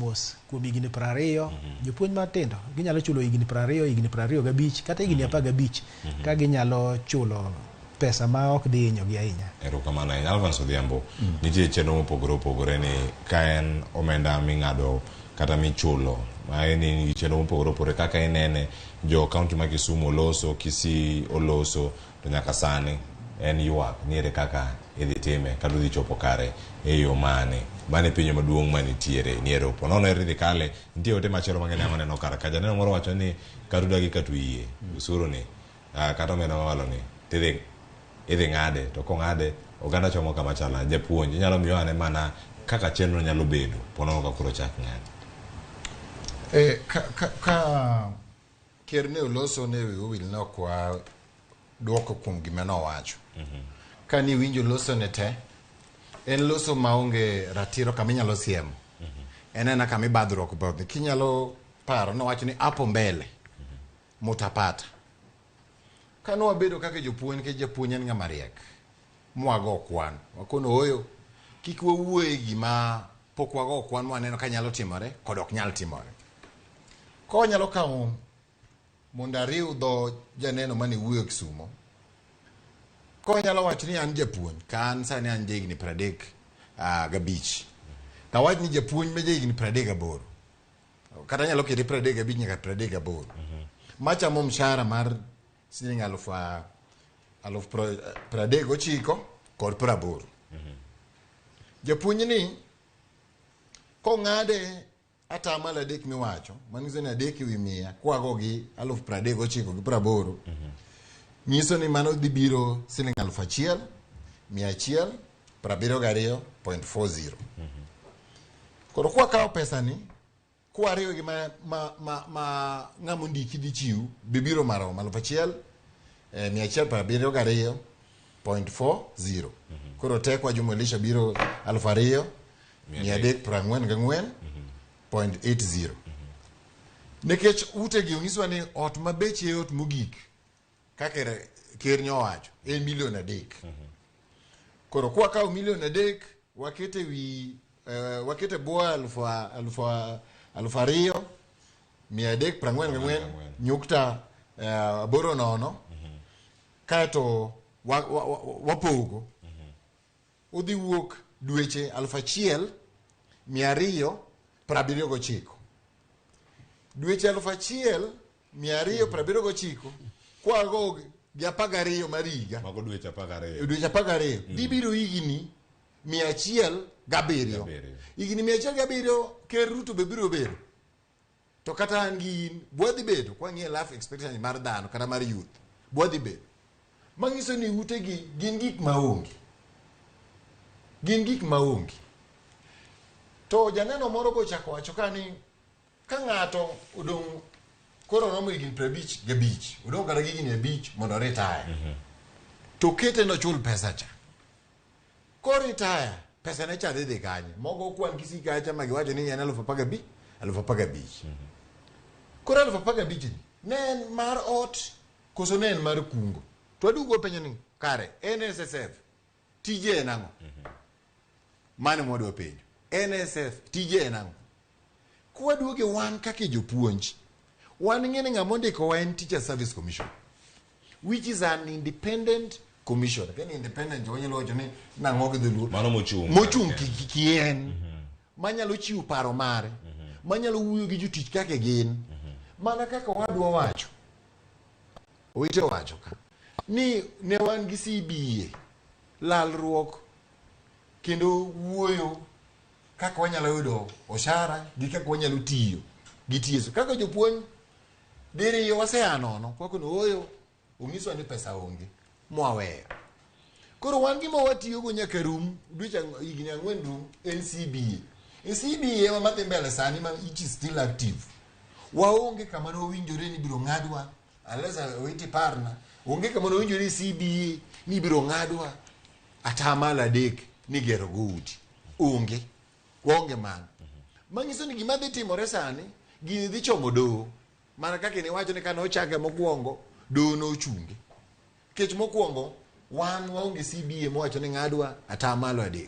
kuom higni 20. Jopuonj matindo ginyalo chulo higni 20, higni 25 kata higni 15 ka ginyalo chulo pesa ma ok dhi hinyogi ahinya. Erokamano ahinya. Alvans Odhiambo, nitie chenro mopogore opogore ni ka en omenda ming'ado kata michulo ma en chenro mopogore opogore kaka inene jo kaunti ma Kisumu oloso, Kisii oloso, to nyaka sani en ywak niere kaka idhi time kata udhi chopo kare e yo mane pinyo maduong' manitiere niere upo nono eri kale nitie ote machero mang'eny amaneno kara ka janeno moro wacho ni karudagi katuiye Osuru ni kata omenda mawalo ni idhi ng'ade to kong'ade oganda chomo kama chala japuonj nyalo miyo ane mana kaka chenro nyalo bedo pono ka kuro chak ng'ade ka ker ne oloso ne wil no kwa duoko kuom gima nowacho ka ni winjo loso ne te en loso maonge ratiro kama inyalo siemo ena kama ibadhruok bodhi kinyalo paro nowacho ni hapo mbele mutapata kano wabedo kaka jopuonj ke japuonj en ng'ama riek mwago kwan wakono oyo kik wawuoye gima pok wago kwan mwaneno ka nyalo timore kod ok nyal timore ko nyalo kawo mondo ariw dho janeno mane wuoyo Kisumo ko nyalo wacho ni an japuonj kan sani an jahigni 35 tawach ni japuonj ma jahigni 38 kata nyalo kete 35 nyaka 38 machamo mshahara mar siling 39 kod 80 japuonj ni kong'ade atamalo adek miwacho manyiso ni adek ewi 100 kwago gi 39 gi 80 nyiso ni mano dhi biro siling 1,172.40 koro kwa kawo pesa ni kwa riyo gi ma ng'amo ndiki dhi chiw bibiro marom 1,172.40 koro tekwa jumulisha biro 2,344.80 nikech ute gi onyiswa ni ot mabeche yot mogik kaka ker nyowacho en milion 3 koro kwa kawo milion 3 wakete wi wakete boa 2,344.80 kato wapogo udhi wuok dweche 1,279 dweche 1,279 kwago gi 12 mariga mago dweche 12 dweche 12 bibiro higni 107 higni 107 ker Ruto be biro bedo to kata an gi bwadhi bedo kwa ng'e life expectancy mar dhano kata mar youth bwadhi bedo mangiso ni ute gi gin gik maonge to janeno moro go chako wacho kani ka ng'ato odong' koro romo higni 55 odong' kata higni 5 mondo retire to kete no chul pesa cha ko retire pesa ne cha dhi kanye mogo kwan kisika cha magiwacho ni en 15,000 koro 15,000 nen mar ot koso nen mar kungo to adugo penyo ni kare NSSF tije nango mane modwa penjo NSF tije nango kwa duoge wan kake jopuonj wan ng'ene ng'amo ndiko wa en Teacher Service Commission which is an independent commission kan independent wanyalo wacho ni nango gi dhulu mano mochung kien manyalo chiwo paro mare manyalo wuoyo gi jotich kake gin mana kaka wadwa wacho owite wacho ka ni ne wan gi CBA lalruok kendo wuoyo kaka wanyalo yudo oshara gi kaka wanyalo tiyo gi tieso kaka jopuonj diriyo waseanono kwa kuno oyo ong'iswa ni pesa onge mwaweyo koro wan gima watiyo go nyaka rum dweche higni 4 rum en CBA ma dhi mbele sani ma it is still active waonge kama no winjore ni biro ng'adwa aleza witi parna onge kama no winjore CBA ni biro ng'adwa atamala 3 ni gero goudi onge man mangiso ni gima dhi timore sani gini dhi chomo do mana kaka ne wacho ni kana ochake mokwongo do no chunge kech mokwongo wan waonge CBA mowacho ni ng'adwa atamalo 3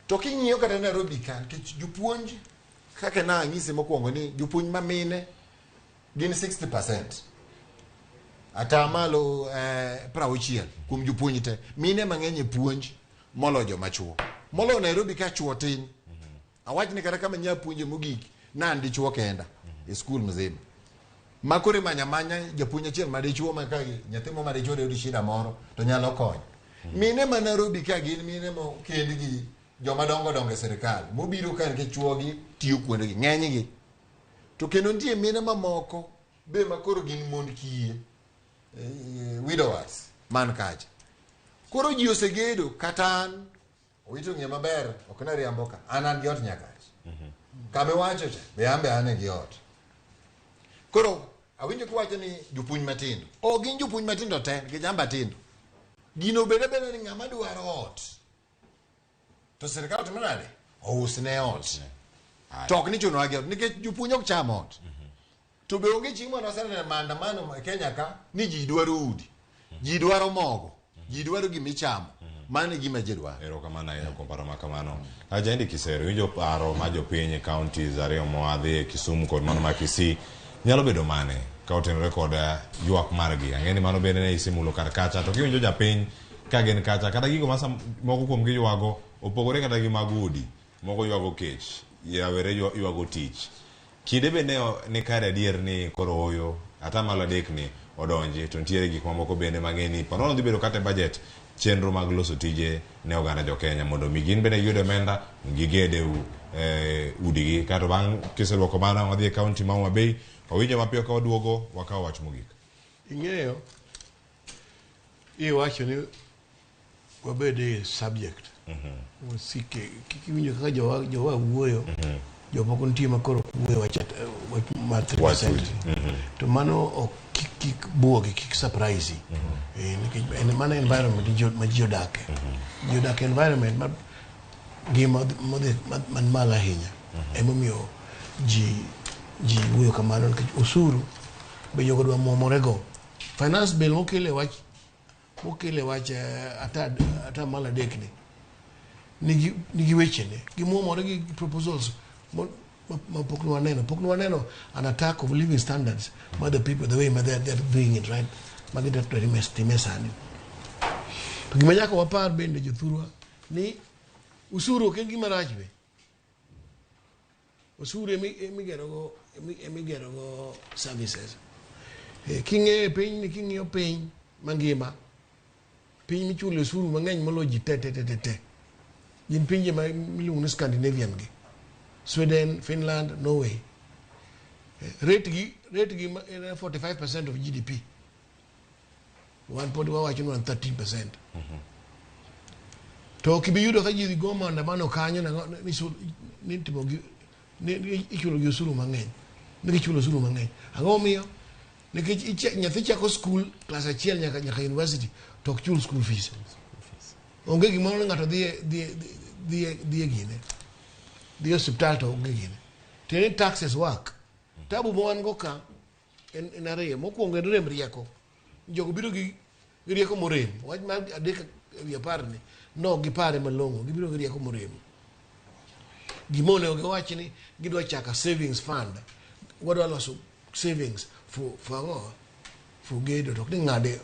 to king'iyo kata Nairobi kan kech jopuonj kaka na ng'ise mokwongo ni jopuonj mamine gin 60% atamalo 60 kuom jopuonj te mine mang'eny puonj molo joma chuo molo Nairobi ka chuo tin awach ni kata kama nya puonje mogik nandi chuo kenda e skul mzima makore manya japuonj achiel ma dichuo ma ka nyathimo ma dichuo de shida moro to nyalo konyo mine ma Nairobi ka gin mine mo kendgi joma dongo e sirikal mobiro kan ke chuo gi tiyo kuonde gi ng'eny gi to kendo nitie mine mamoko be makoro gin mond kiye widowers man kacha. Koro ji osegedo katan wito ng'e maber ok na riambo ka an gi ot nyakach. Kame wacho cha be ambe ane gi ot. Koro awinjo kuwacho ni jopuonj matindo. Gin jopuonj matindo te nikech jamba tindo. Gino bede ni ng'ama dwaro ot. To sirikal timo nade? Ousne ot. Tok ni chuno agi ot nikech jopuonj ok cham ot. To be onge chieng' moro osene maandamano e Kenya ka ni ji dwaro udi. Ji dwaro mogo. Ji dwaro gimichamo. Mane gima ji dwaro. Erokamano ahinya kuom paro ma kamano. Jaindi Kisero, winjo paro ma jopiny counties ariyo moadhi Kisumu kod mano ma Kisii nyalo bedo mane ka otenore kod ywak margi. Ang'e ni mano bende ne isimulo kar kacha to kiwinjo japiny ka gin kacha kata gigo moko kuom gi ywago opogore kata gi mag udi. Moko ywago kech, yawere ywago tich. Kinde bende ne kare adier ni koro oyo ata malo adek ni odonji to nitiere gik mamoko bende mang'eni panono dhi bedo kata budget chenro mag loso tije ne oganda jo Kenya mondo mi gin bende yudo omenda gigede udigi kato bang' kiseluoko mano wadhi e kaunti ma Homa Bay owinjo mapiyo ka waduogo wakawo wach mogik. Ing'eyo iwacho ni wabede subject wasike kikiwinjo kaka jowa wuoyo jomoko nitie makoro wuoyo wach ma 3%. To mano kik buogi kik surprise nikech en mana environment ma ji odak environment ma gima man mala ahinya emomiyo ji wuoyo kamano nikech osuru be jogo dwa muomorego. Finance bill mokele wach ata mala adek nigi wechene gimuomore gi proposals ma pok waneno an attack of living standards by the people the way they're doing it right time sani. To gima nyaka wapar bende jothurwa ni usuru ok en gima rach be. Usuru emigerogo services. King'iyo piny mangima piny michulo usuru mang'eny molo ji te gin pinje ma miluongo ni Scandinavian gi Sweden, Finland, Norway. Rate gi 45% of GDP. One point wawacho ni 13%. To kibiyudo ka ji go maandamano kanyo ni timo ni ichulo gi usuru mang'eny. Nikichulo usuru mang'eny. Ang'o miyo? Nikech nyathi chako school class 1 nyaka university to ok chul school fees. Onge gimoro ng'ato dhi gine. The hospital to ngine. Tene taxes work. Tabu mo wan go ka en ariyo mokuongo en rem rieko. Jogo biro gi rieko morem. Wach ma adek wi aparni no gipare malongo gibiro gi rieko morem. Gimone oge wach ni gidwa chaka savings fund. Wadwa loso savings for gedo to ni ngade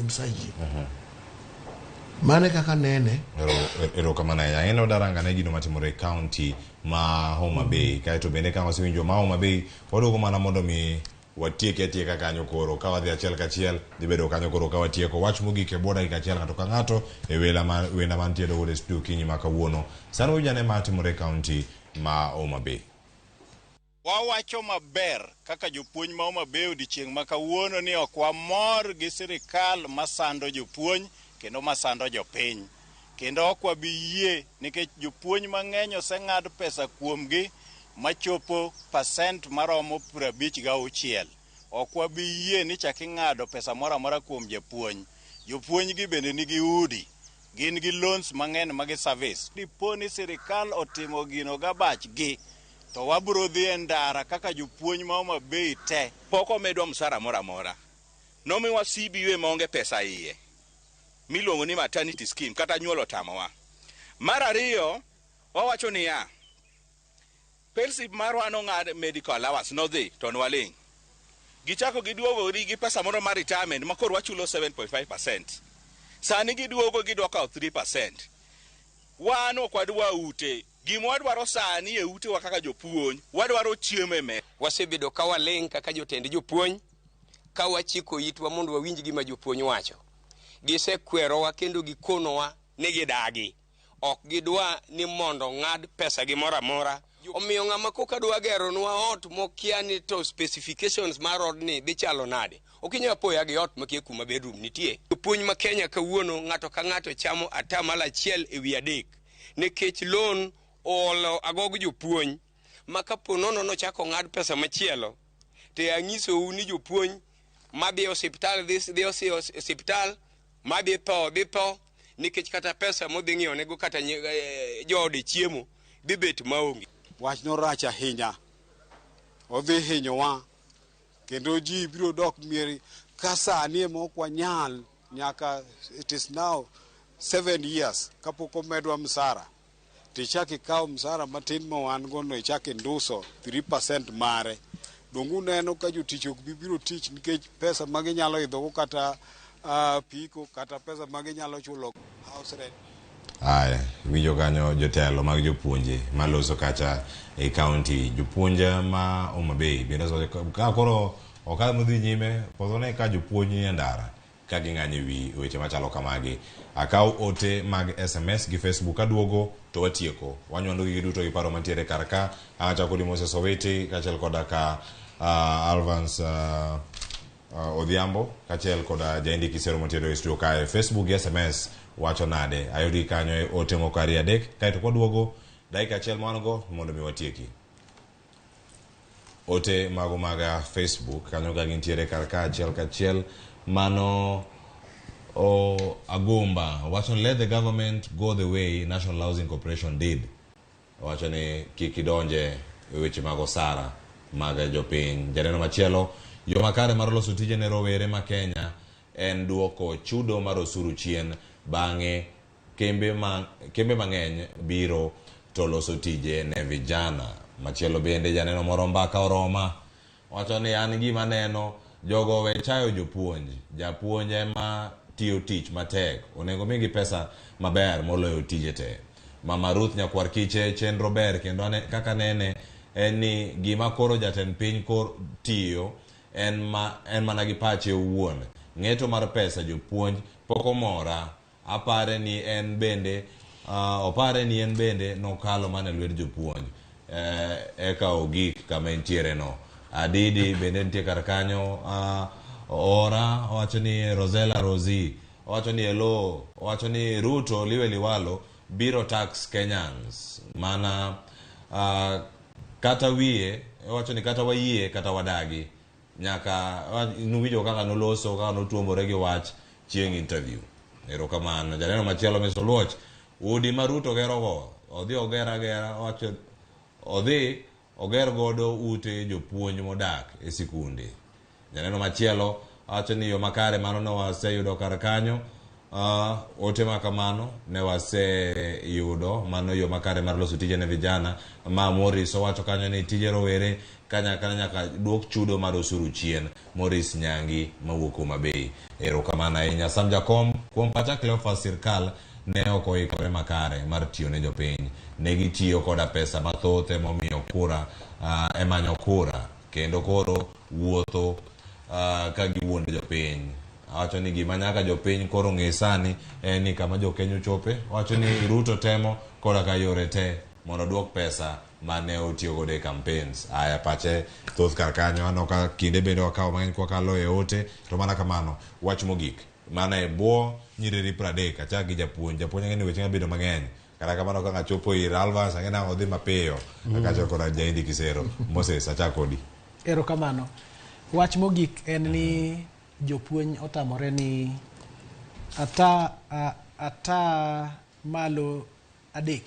msaji. Mane kaka nene erokamano ahinya en odaranga ne gino matimore county ma Homa Bay kaito bende kama wasiwinjo ma Homa Bay waduogo mana mondo mi watieka kanyo koro ka wadhi achiel kachiel dhi bedo kanyo koro ka watieko wach mogik e boda gi achiel ng'ato ka ng'ato e wenda mantie dogo e studio kinyi ma kawuono sano ujane ma timore county ma Homa Bay. Wawacho maber kaka jopuonj ma Homa Bay odiochieng' ma kawuono ni ok wamor gi sirikal masando jopuonj kendo masando jopiny kendo ok wabi yie nikech jopuonj mang'eny oseng'ad pesa kuomgi machopo pasent maromo 56. Ok wabi yie ni chak ing'ado pesa moro amora kuom japuonj. Jopuonj gi bende nigi udi, gin gi loans mang'eny mag service. Dipo ni sirikal otimo gino gabach gi to wabro dhi e ndara kaka jopuonj ma Homa Bay te. Pok omedwa msara moro amora. Nomiwa CBA maonge pesa iye. Miluongo ni maternity scheme kata nyuolo tamowa. Mar ariyo wawacho ni Payslip marwa nong'ad medical allowance nodhi to nwaling. Gichako giduogo gi pesa moro mar retirement makoro wachulo 7.5%. Sani giduogo gidwaka 3%. Wan ok wadwa ute. Gima wadwaro sani e ute wa kaka jopuonj, wadwaro chiemo me. Wasebedo ka waling kaka jotend jopuonj, ka wachiko itwa mondo wawinj gima jopuonj wacho. Gisekwerowa kendo gikonowa ni gidagi. Ok gidwa ni mondo ng'ad pesa gi mora mora. Omiyo ng'ama koka dwa gero nwa ot mokia ni to specifications mar odni dhi chalo nade. okinya poya gi ot makie kuma bedroom nitie. Jopuonj ma Kenya kawuono ng'ato ka ng'ato chamo atamalo achiel ewi adek nikech loan olo agog jopuonj ma kapo nono nochako ng'ad pesa machielo te ang'isou ni jopuonj madhi osiptal dhi osiptal madhi tho nikech kata pesa modhi ng'iewo nego kata joode chiemo dhi bet maonge. Wach norach ahinya, odhi hinyowa kendo ji biro dok mieri ka sani ema ok wanyal nyaka it is now 7 years kapok omedwa msara tichaki ikawo msara matin ma wan gono ichaki nduso 3% mare. Dongu neno ka jotich ok bibiro tich nikech pesa maginyalo idhogo kata piko kata pesa maginyalo chulo house rent. Aya, winjo kanyo jotelo mag jopuonje maloso kacha e county jopuonje ma Homa Bay bende so ka koro okal modhi nyime podone ka jopuonje ndara ka ging'anye wi weche machalo kamagi akaw ote mag SMS gi Facebook aduogo to watieko wanywando gi duto gi paro mantiere karka acha kodi Moses Owete kachel koda ka Alvans Odhiambo kachel koda Jaindi Kisero mantiere e studio kae Facebook gi SMS wacho nade ayudi kanyo e ote mokari adek kaito koduogo dakika achiel mwango mondo mi watieki ote mago maga Facebook kanyo ga gintiere karka achiel kachiel mano Agomba wacho let the government go the way National Housing Corporation did wacho ni kikidonje weche mago sara maga jopiny janeno machielo yo makare mar loso tije ne rowere ma Kenya en duoko chudo mar osuru chien bang'e kembe mang'eny biro to loso tije ne vijana. Machielo bende janeno moro mbaka oroma wacho ni an gima neno jogo we chayo japuonj ema tiyo tich matek onego migi pesa maber moloyo tije te. Mama Ruth Nyakwar Kiche chenro ber kendo kaka nene en ni gima koro jatend piny kor tiyo en mana gi pache owuon. Ng'eto mar pesa jopuonj poko mora opare ni en bende nokalo mane lwet jopuonj eka ogik kama entiere no. Adidi bende nitie kar kanyo ora wacho ni Rosella Rosie wacho ni hello wacho ni Ruto liwe liwalo biro tax Kenyans mana kata wiye wacho ni kata wayie kata wadagi nyaka nuwijo kaka noloso kaka notuomore gi wach chieng interview. Erokamano janeno machielo misoluoch udi ma Ruto gero go odhi ogera wacho odhi oger godo ute jopuonj modak e sikunde. Janeno machielo wacho ni yo makare mano ne waseyudo kar kanyo ote makamano ne waseyudo mano yo makare mar loso tije ne vijana ma Morris wacho kanyo ni tije rowere nyaka duok chudo mar osuru chien. Morris Nyangi mawuok Homa Bay. Erokamano ahinya Sam Jakom kuom pacha Cleophas sirkal ne ok oikore makare mar tiyo ne jopiny. Ne gitiyo koda pesa mathoth emomiyo kura emanyo kura kendo koro wuotho ka giwuondo jopiny. Wacho ni gima nyaka jopiny koro ng'e sani en ni kama jokenya chope. Wacho ni Ruto temo koda ka yore te mondo duok pesa mane otiyo godo e campaigns. Aya pache thoth kar kanyo ano ka kinde bende wakawo mang'eny kwa kalo e ote to mana kamano wach mogik mana e bwo nyiriri 30 achak gi japuonj ang'eni weche bedo mang'eny kata kamano ka ng'achopo ir Alvans ang'ena odhi mapiyo akacho koda Jaindi Kisero. Moses achak kodi. Erokamano. Wach mogik en ni jopuonj otamore ni ata malo adek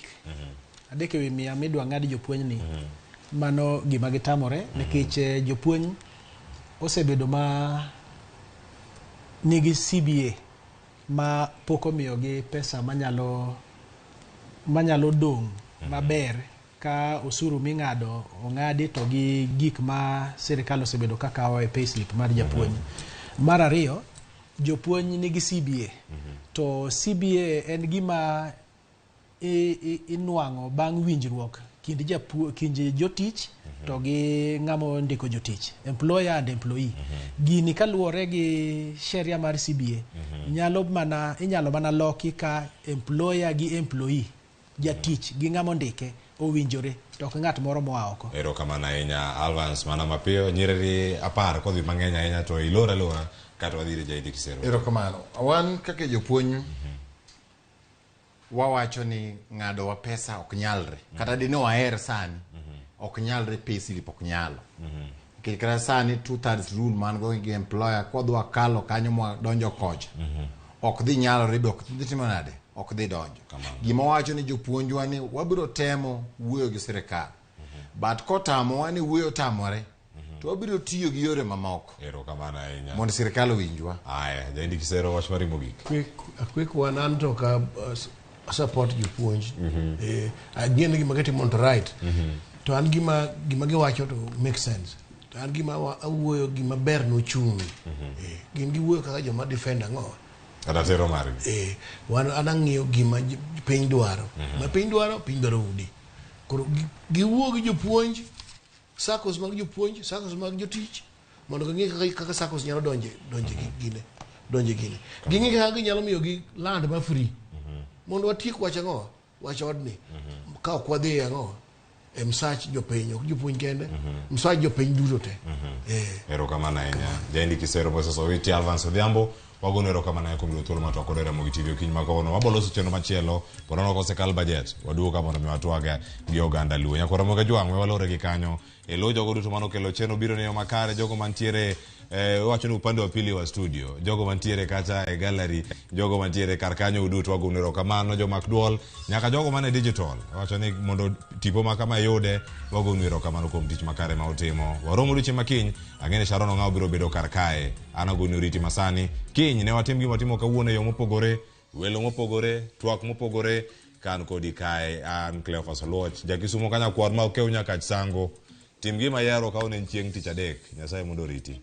ewi 100 midwa ng'ad jopuonj ni mano gima gitamore nikech jopuonj osebedo ma nigi CBA ma poko miyogi pesa manyalo dong maber ka osuru ming'ado ong'adi to gi gik ma sirikal osebedo kakawo e payslip mar japuonj. Mar ariyo jopuonj nigi CBA to CBA en gima inwang'o bang' winjruok kind jotich to gi ng'amo ndiko jotich, employer and employee. Gini kaluwore gi sheria mar CBA inyalo mana loki ka employer gi employee, jatich gi ng'amo ndike owinjore to ok ng'at moro moa oko. Ero kamana ahinya Alvans mana mapiyo nyiriri apar kodhi mang'eny ahinya to ilora kata wadhire Jaindi Kisero. Ero kamano. Wan kaka jopuonj wawacho ni ng'ado wa pesa ok nyalre. Kata dine waher sani ok nyalre payslip ok nyalo. Kikra sani 2/3 rule man go gi employer kodwa kalo kanyo mo donjo kocha. Ok dhi nyalore be ok dhi timo nade. Ok dhi donjo. Gima wacho ni jopuonjwa ni wabiro temo wuoyo gi sirikal. But kotamo wani wuoyo tamore. To wabiro tiyo gi yore mamoko. Ero kamana ahinya. Mondo sirikal owinjwa. Aya, Jaindi Kisero wach mari mogik. Quick one anto ka support jopuonj. Agien gima getimo to right. To an gima giwacho to make sense. To an gima awuoyo gima ber no chung. Gin giwuoyo kaka joma defend ang'o. Kata tero mari. Wan anang'iyo gima piny dwaro. Ma piny dwaro udi. Koro giwuoyo gi jopuonj, SACCOs mag jopuonj, SACCOs mag jotich, mondo ging'i kaka SACCOs nyalo donje gine. Ging'i kaka ginyalo miyo gi land ma free. Mondo watiek wach ang'o? Wach odni. Ka ok wadhi ang'o? Msach jopiny, ok jopuonj kende. Msach jopiny duto te. Ero kamana ahinya. Jaindi Kisero Moses Owiti Alvans Odhiambo. Wagono ero kamana ya kumilo thuolo mato akore Ramogi TV okiny makono. Waboloso chenro machielo. Porono kosekal budget. Waduo kama na miwatuaga gi oganda luo. Nyako Ramogi juang walore gi kanyo. Elo jogo duto mano kelo chenro biro ne makare. Jogo mantiere wacho ni upande wa pili wa studio. Jogo mantiere kacha e gallery. Jogo mantiere karkanyo uduto wagono ero kamano. Jo makduol. Nyaka jogo mane digital. Wacho ni mondo tipo makama yode. Wagono ero kamano kuom tich makare ma utimo. Waromo duche makiny. Angene Sharon ng'ao biro bedo karkae. Anagono riti masani. Kiny ne watim gima timo kawuono yo mopogore. Welo mopogore. Twak mopogore. Kan kodi kae. An Cleophas Oluoch. Jakisumo kanya kwar ma okeu nyaka sango. Tim gima yaro kaone chieng' tich adek. Nyasaye mondo riti.